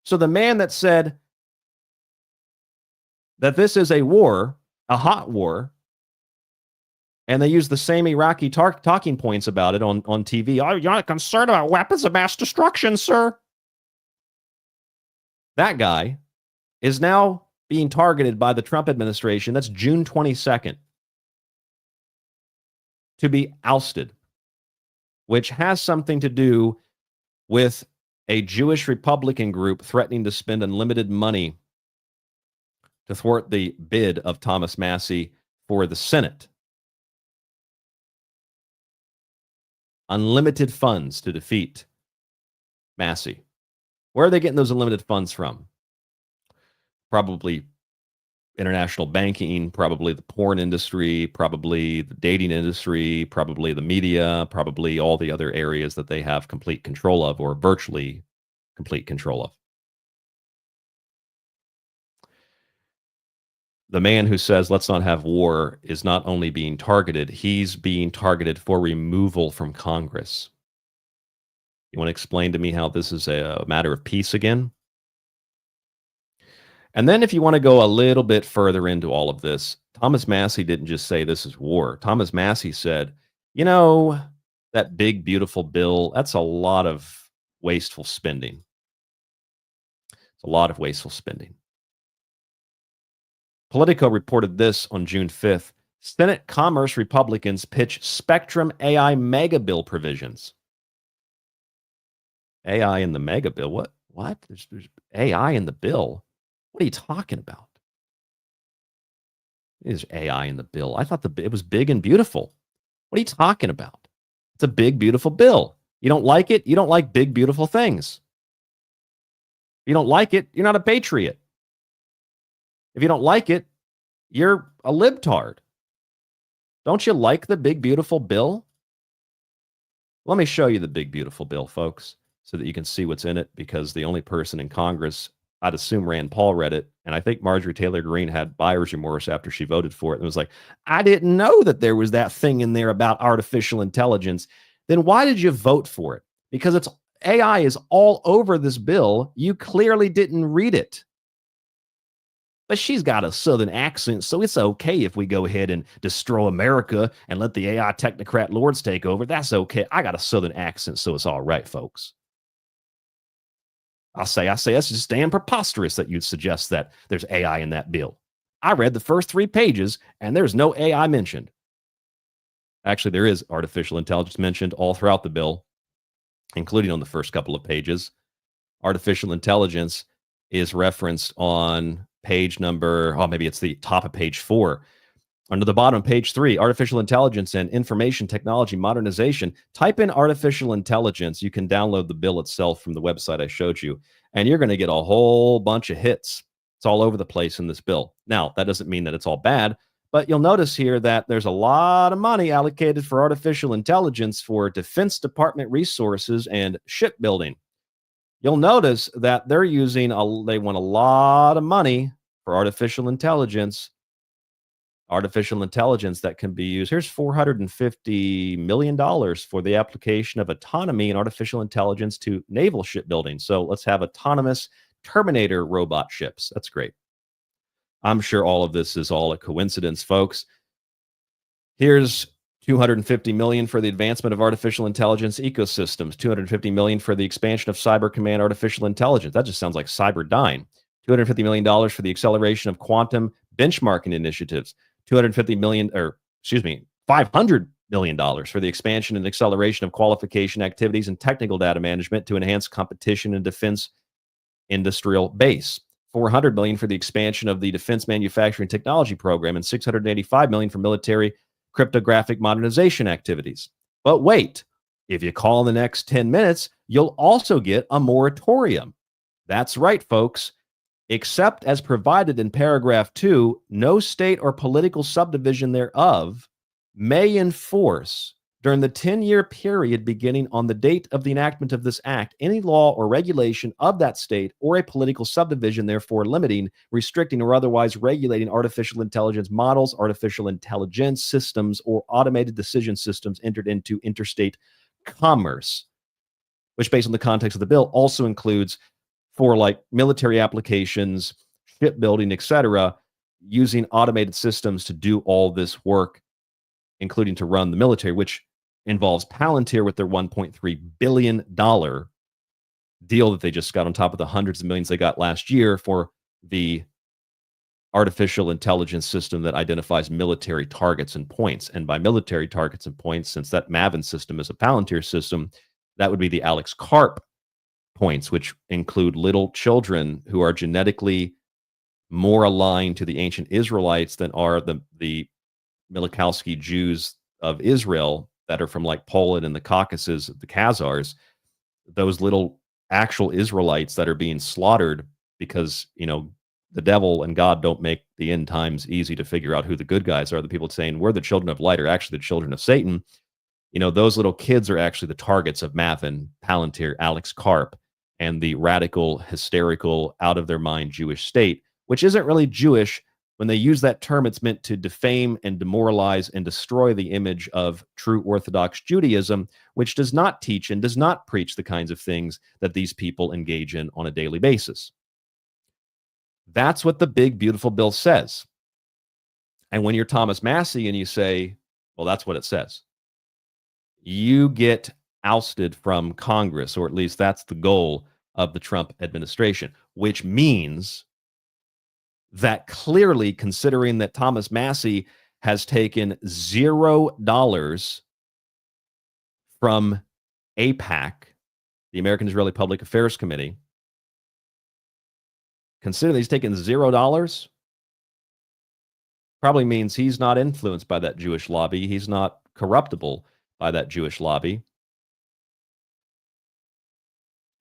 So the man that said that this is a war, a hot war, and they use the same Iraqi talking points about it on TV. Oh, you're not concerned about weapons of mass destruction, sir. That guy is now being targeted by the Trump administration. That's June 22nd. To be ousted, which has something to do with a Jewish Republican group threatening to spend unlimited money to thwart the bid of Thomas Massie for the Senate. Unlimited funds to defeat Massie. Where are they getting those unlimited funds from? Probably international banking, probably the porn industry, probably the dating industry, probably the media, probably all the other areas that they have complete control of or virtually complete control of. The man who says let's not have war is not only being targeted, he's being targeted for removal from Congress. You want to explain to me how this is a matter of peace again? And then if you want to go a little bit further into all of this, Thomas Massie didn't just say this is war. Thomas Massie said, you know, that big, beautiful bill, that's a lot of wasteful spending. It's a lot of wasteful spending. Politico reported this on June 5th. Senate Commerce Republicans pitch Spectrum AI mega bill provisions. AI in the mega bill? What? There's AI in the bill? What are you talking about? There's AI in the bill. I thought it was big and beautiful. What are you talking about? It's a big, beautiful bill. You don't like it? You don't like big, beautiful things. If you don't like it, you're not a patriot. If you don't like it, you're a libtard. Don't you like the big, beautiful bill? Let me show you the big, beautiful bill, folks, so that you can see what's in it, because the only person in Congress, I'd assume Rand Paul read it, and I think Marjorie Taylor Greene had buyer's remorse after she voted for it and was like, I didn't know that there was that thing in there about artificial intelligence. Then why did you vote for it? Because it's AI is all over this bill. You clearly didn't read it. But she's got a Southern accent, so it's okay if we go ahead and destroy America and let the AI technocrat lords take over. That's okay. I got a Southern accent, so it's all right, folks. I say that's just damn preposterous that you'd suggest that there's AI in that bill. I read the first 3 pages, and there's no AI mentioned. Actually, there is artificial intelligence mentioned all throughout the bill, including on the first couple of pages. Artificial intelligence is referenced on page number, maybe it's the top of page 4. Under the bottom, page 3, artificial intelligence and information technology modernization. Type in artificial intelligence. You can download the bill itself from the website I showed you, and you're going to get a whole bunch of hits. It's all over the place in this bill. Now, that doesn't mean that it's all bad, but you'll notice here that there's a lot of money allocated for artificial intelligence for Defense Department resources and shipbuilding. You'll notice that they're using, they want a lot of money for artificial intelligence that can be used. Here's $450 million for the application of autonomy and artificial intelligence to naval shipbuilding. So let's have autonomous Terminator robot ships. That's great. I'm sure all of this is all a coincidence, folks. Here's $250 million for the advancement of artificial intelligence ecosystems, $250 million for the expansion of cyber command artificial intelligence. That just sounds like Cyberdyne. $250 million for the acceleration of quantum benchmarking initiatives, $500 million for the expansion and acceleration of qualification activities and technical data management to enhance competition and defense industrial base, $400 million for the expansion of the defense manufacturing technology program, and $685 million for military cryptographic modernization activities. But wait, if you call in the next 10 minutes, you'll also get a moratorium. That's right, folks. Except as provided in paragraph 2, no state or political subdivision thereof may enforce during the 10-year period beginning on the date of the enactment of this act any law or regulation of that state or a political subdivision, therefore limiting, restricting, or otherwise regulating artificial intelligence models, artificial intelligence systems, or automated decision systems entered into interstate commerce, which, based on the context of the bill, also includes for like military applications, shipbuilding, etc., using automated systems to do all this work, including to run the military, which involves Palantir with their $1.3 billion deal that they just got on top of the hundreds of millions they got last year for the artificial intelligence system that identifies military targets and points. And by military targets and points, since that Maven system is a Palantir system, that would be the Alex Karp points, which include little children who are genetically more aligned to the ancient Israelites than are the Milikowski Jews of Israel that are from like Poland and the Caucasus, the Khazars, those little actual Israelites that are being slaughtered because, the devil and God don't make the end times easy to figure out who the good guys are. The people saying we're the children of light are actually the children of Satan. Those little kids are actually the targets of Maven, Palantir, Alex Karp, and the radical, hysterical, out of their mind Jewish state, which isn't really Jewish. When they use that term, it's meant to defame and demoralize and destroy the image of true Orthodox Judaism, which does not teach and does not preach the kinds of things that these people engage in on a daily basis. That's what the big, beautiful bill says. And when you're Thomas Massey and you say, well, that's what it says, you get ousted from Congress, or at least that's the goal of the Trump administration, which means that clearly, considering that Thomas Massey has taken $0 from AIPAC, the American Israeli Public Affairs Committee, consider that he's taken $0, probably means he's not influenced by that Jewish lobby. He's not corruptible by that Jewish lobby.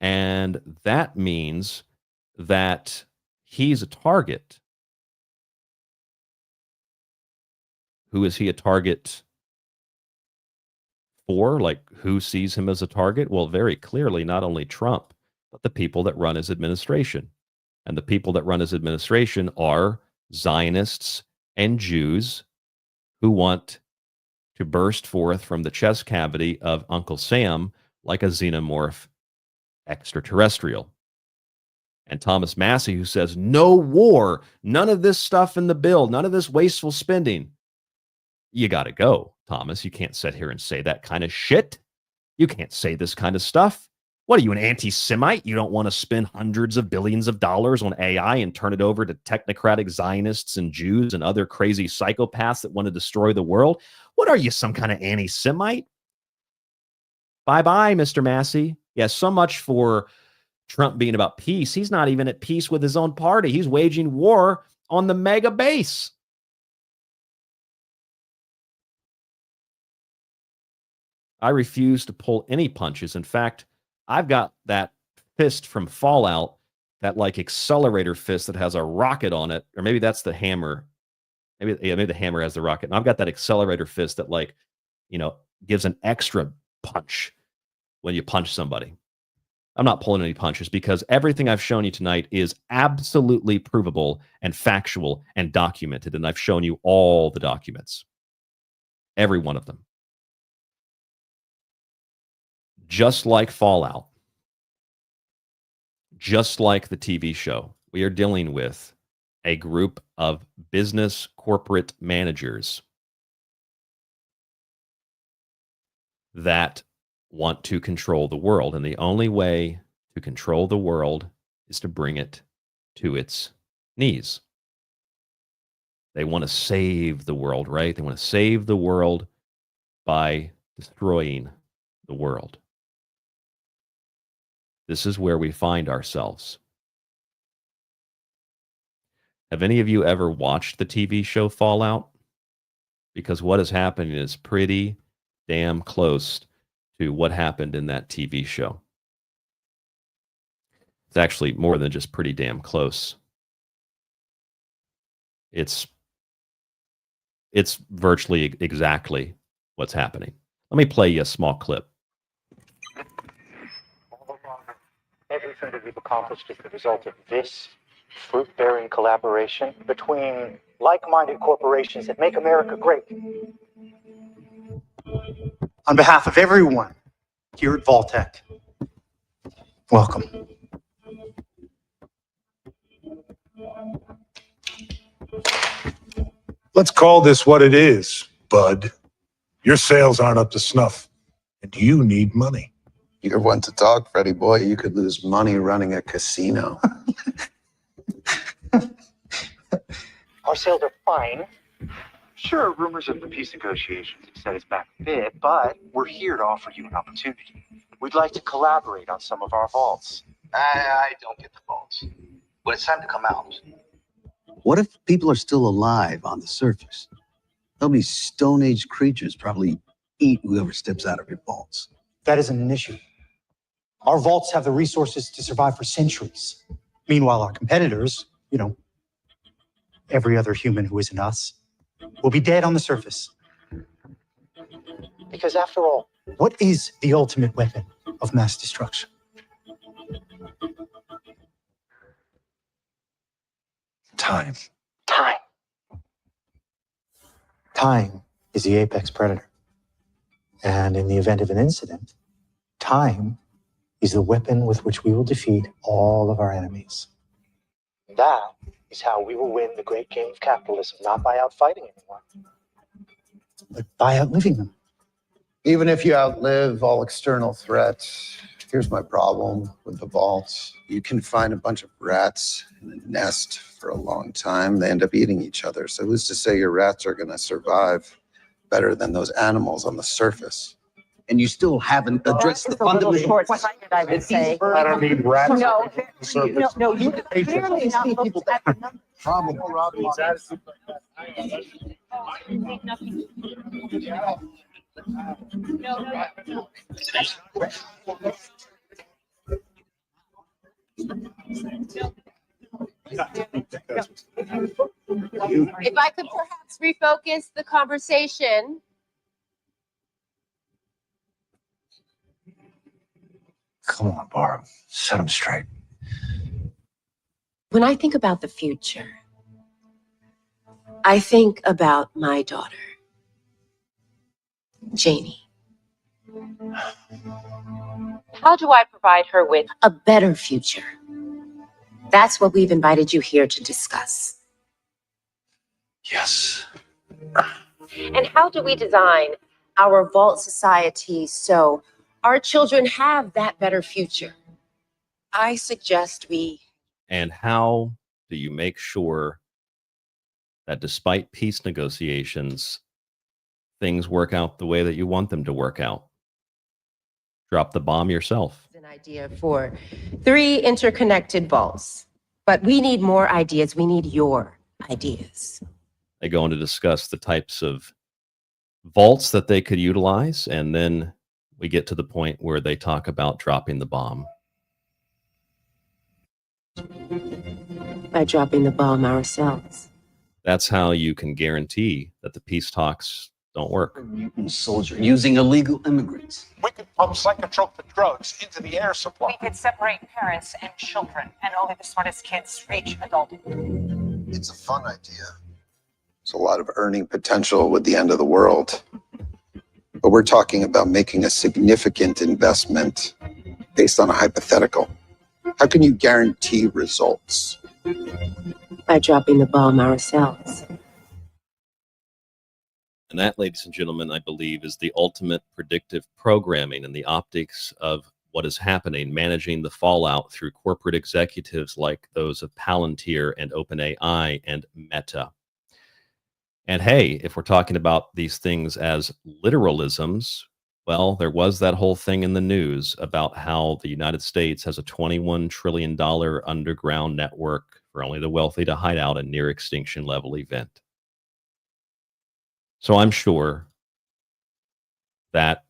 And that means that he's a target. Who is he a target for? Like, who sees him as a target? Well, very clearly, not only Trump, but the people that run his administration. And the people that run his administration are Zionists and Jews who want to burst forth from the chest cavity of Uncle Sam like a xenomorph extraterrestrial. And Thomas Massey, who says, no war, none of this stuff in the bill, none of this wasteful spending. You got to go, Thomas. You can't sit here and say that kind of shit. You can't say this kind of stuff. What are you, an anti-Semite? You don't want to spend hundreds of billions of dollars on AI and turn it over to technocratic Zionists and Jews and other crazy psychopaths that want to destroy the world? What are you, some kind of anti-Semite? Bye-bye, Mr. Massey. Yeah, so much for Trump being about peace. He's not even at peace with his own party. He's waging war on the MAGA base. I refuse to pull any punches. In fact, I've got that fist from Fallout, that like accelerator fist that has a rocket on it, or maybe that's the hammer. Maybe the hammer has the rocket. And I've got that accelerator fist that, like, you know, gives an extra punch when you punch somebody. I'm not pulling any punches because everything I've shown you tonight is absolutely provable and factual and documented. And I've shown you all the documents, every one of them. Just like Fallout, just like the TV show, we are dealing with a group of business corporate managers that want to control the world. And the only way to control the world is to bring it to its knees. They want to save the world, right? They want to save the world by destroying the world. This is where we find ourselves. Have any of you ever watched the TV show Fallout? Because what is happening is pretty damn close to what happened in that TV show. It's actually more than just pretty damn close. It's virtually exactly what's happening. Let me play you a small clip. Everything that we've accomplished is the result of this fruit-bearing collaboration between like-minded corporations that make America great. On behalf of everyone here at Vaultec, welcome. Let's call this what it is, bud. Your sales aren't up to snuff, and you need money. You're one to talk, Freddie boy. You could lose money running a casino. Our sales are fine. Sure, rumors of the peace negotiations have set us back a bit, but we're here to offer you an opportunity. We'd like to collaborate on some of our vaults. I don't get the vaults, but it's time to come out. What if people are still alive on the surface? There'll be Stone Age creatures probably eat whoever steps out of your vaults. That isn't an issue. Our vaults have the resources to survive for centuries. Meanwhile, our competitors, you know, every other human who isn't us, will be dead on the surface. Because after all, what is the ultimate weapon of mass destruction? Time. Time. Time is the apex predator. And in the event of an incident, time is the weapon with which we will defeat all of our enemies. That is how we will win the great game of capitalism, not by outfighting anyone, but by outliving them. Even if you outlive all external threats, here's my problem with the vaults. You can find a bunch of rats in a nest for a long time. They end up eating each other. So who's to say your rats are going to survive better than those animals on the surface? And you still haven't addressed the fundamental short-sighted, I would say. I don't need rats. No, Surface. no, you clearly not looked at the numbers. Probably. If I could perhaps refocus the conversation. Come on, Barb. Set him straight. When I think about the future, I think about my daughter, Janie. How do I provide her with a better future? That's what we've invited you here to discuss. Yes. And how do we design our vault society so our children have that better future? I suggest we. And how do you make sure that despite peace negotiations, things work out the way that you want them to work out? Drop the bomb yourself. An idea for 3 interconnected vaults, but we need more ideas. We need your ideas. They go on to discuss the types of vaults that they could utilize, and then we get to the point where they talk about dropping the bomb. By dropping the bomb ourselves. That's how you can guarantee that the peace talks don't work. Mutant soldier using illegal immigrants. We could pump psychotropic drugs into the air supply. We could separate parents and children, and only the smartest kids reach adulthood. It's a fun idea. There's a lot of earning potential with the end of the world. But we're talking about making a significant investment based on a hypothetical. How can you guarantee results? By dropping the bomb ourselves. And that, ladies and gentlemen, I believe is the ultimate predictive programming and the optics of what is happening, managing the fallout through corporate executives like those of Palantir and OpenAI and Meta. And hey, if we're talking about these things as literalisms, well, there was that whole thing in the news about how the United States has a $21 trillion underground network for only the wealthy to hide out a near extinction level event. So I'm sure that,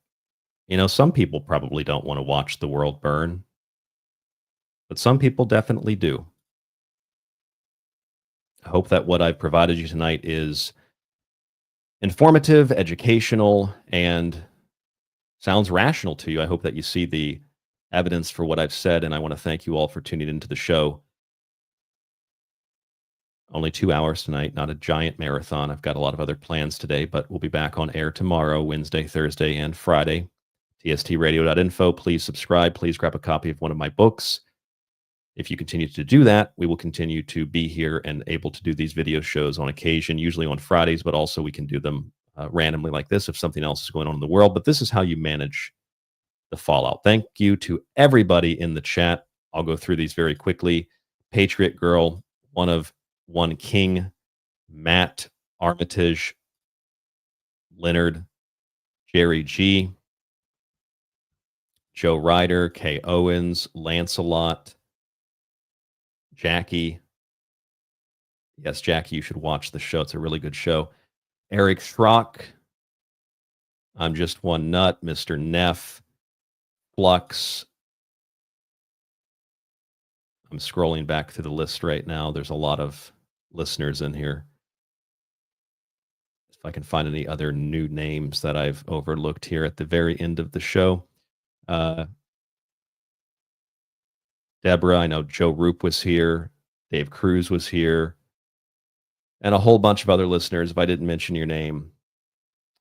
some people probably don't want to watch the world burn, but some people definitely do. I hope that what I've provided you tonight is informative, educational, and sounds rational to you. I hope that you see the evidence for what I've said, and I want to thank you all for tuning into the show. Only 2 hours tonight, not a giant marathon. I've got a lot of other plans today, but we'll be back on air tomorrow, Wednesday, Thursday, and Friday. tstradio.info. Please subscribe. Please grab a copy of one of my books. If you continue to do that, we will continue to be here and able to do these video shows on occasion, usually on Fridays, but also we can do them randomly like this if something else is going on in the world. But this is how you manage the fallout. Thank you to everybody in the chat. I'll go through these very quickly. Patriot Girl, One King, Matt, Armitage, Leonard, Jerry G, Joe Ryder, Kay Owens, Lancelot, Jackie. Yes, Jackie, you should watch the show. It's a really good show. Eric Schrock, I'm Just One Nut, Mr. Neff, Flux. I'm scrolling back through the list right now. There's a lot of listeners in here. If I can find any other new names that I've overlooked here at the very end of the show. Deborah, I know Joe Roop was here. Dave Cruz was here. And a whole bunch of other listeners. If I didn't mention your name,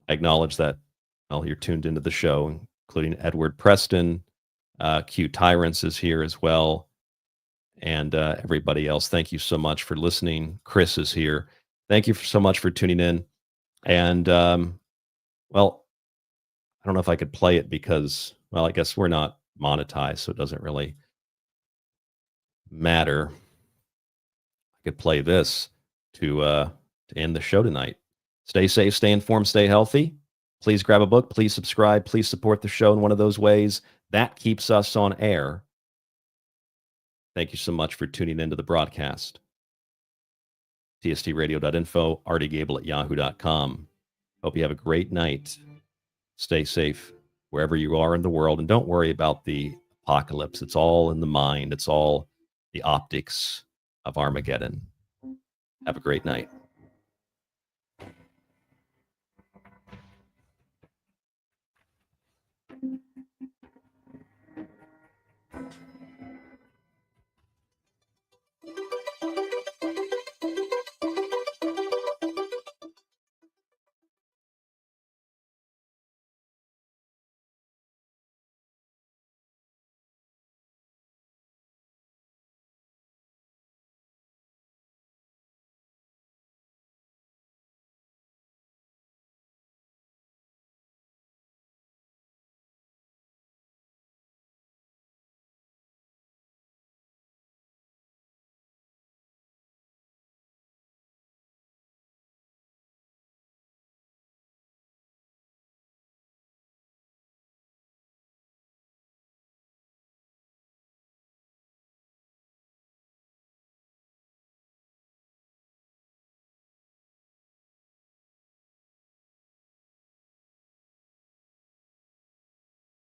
I acknowledge that, well, you're tuned into the show, including Edward Preston. Q Tyrants is here as well. And everybody else, thank you so much for listening. Chris is here. Thank you so much for tuning in. And, well, I don't know if I could play it because, well, I guess we're not monetized, so it doesn't really matter. I could play this to end the show tonight. Stay safe, stay informed, stay healthy. Please grab a book. Please subscribe. Please support the show in one of those ways. That keeps us on air. Thank you so much for tuning into the broadcast. tstradio.info, artiegable@yahoo.com. Hope you have a great night. Stay safe wherever you are in the world. And don't worry about the apocalypse. It's all in the mind. It's all the optics of Armageddon. Have a great night.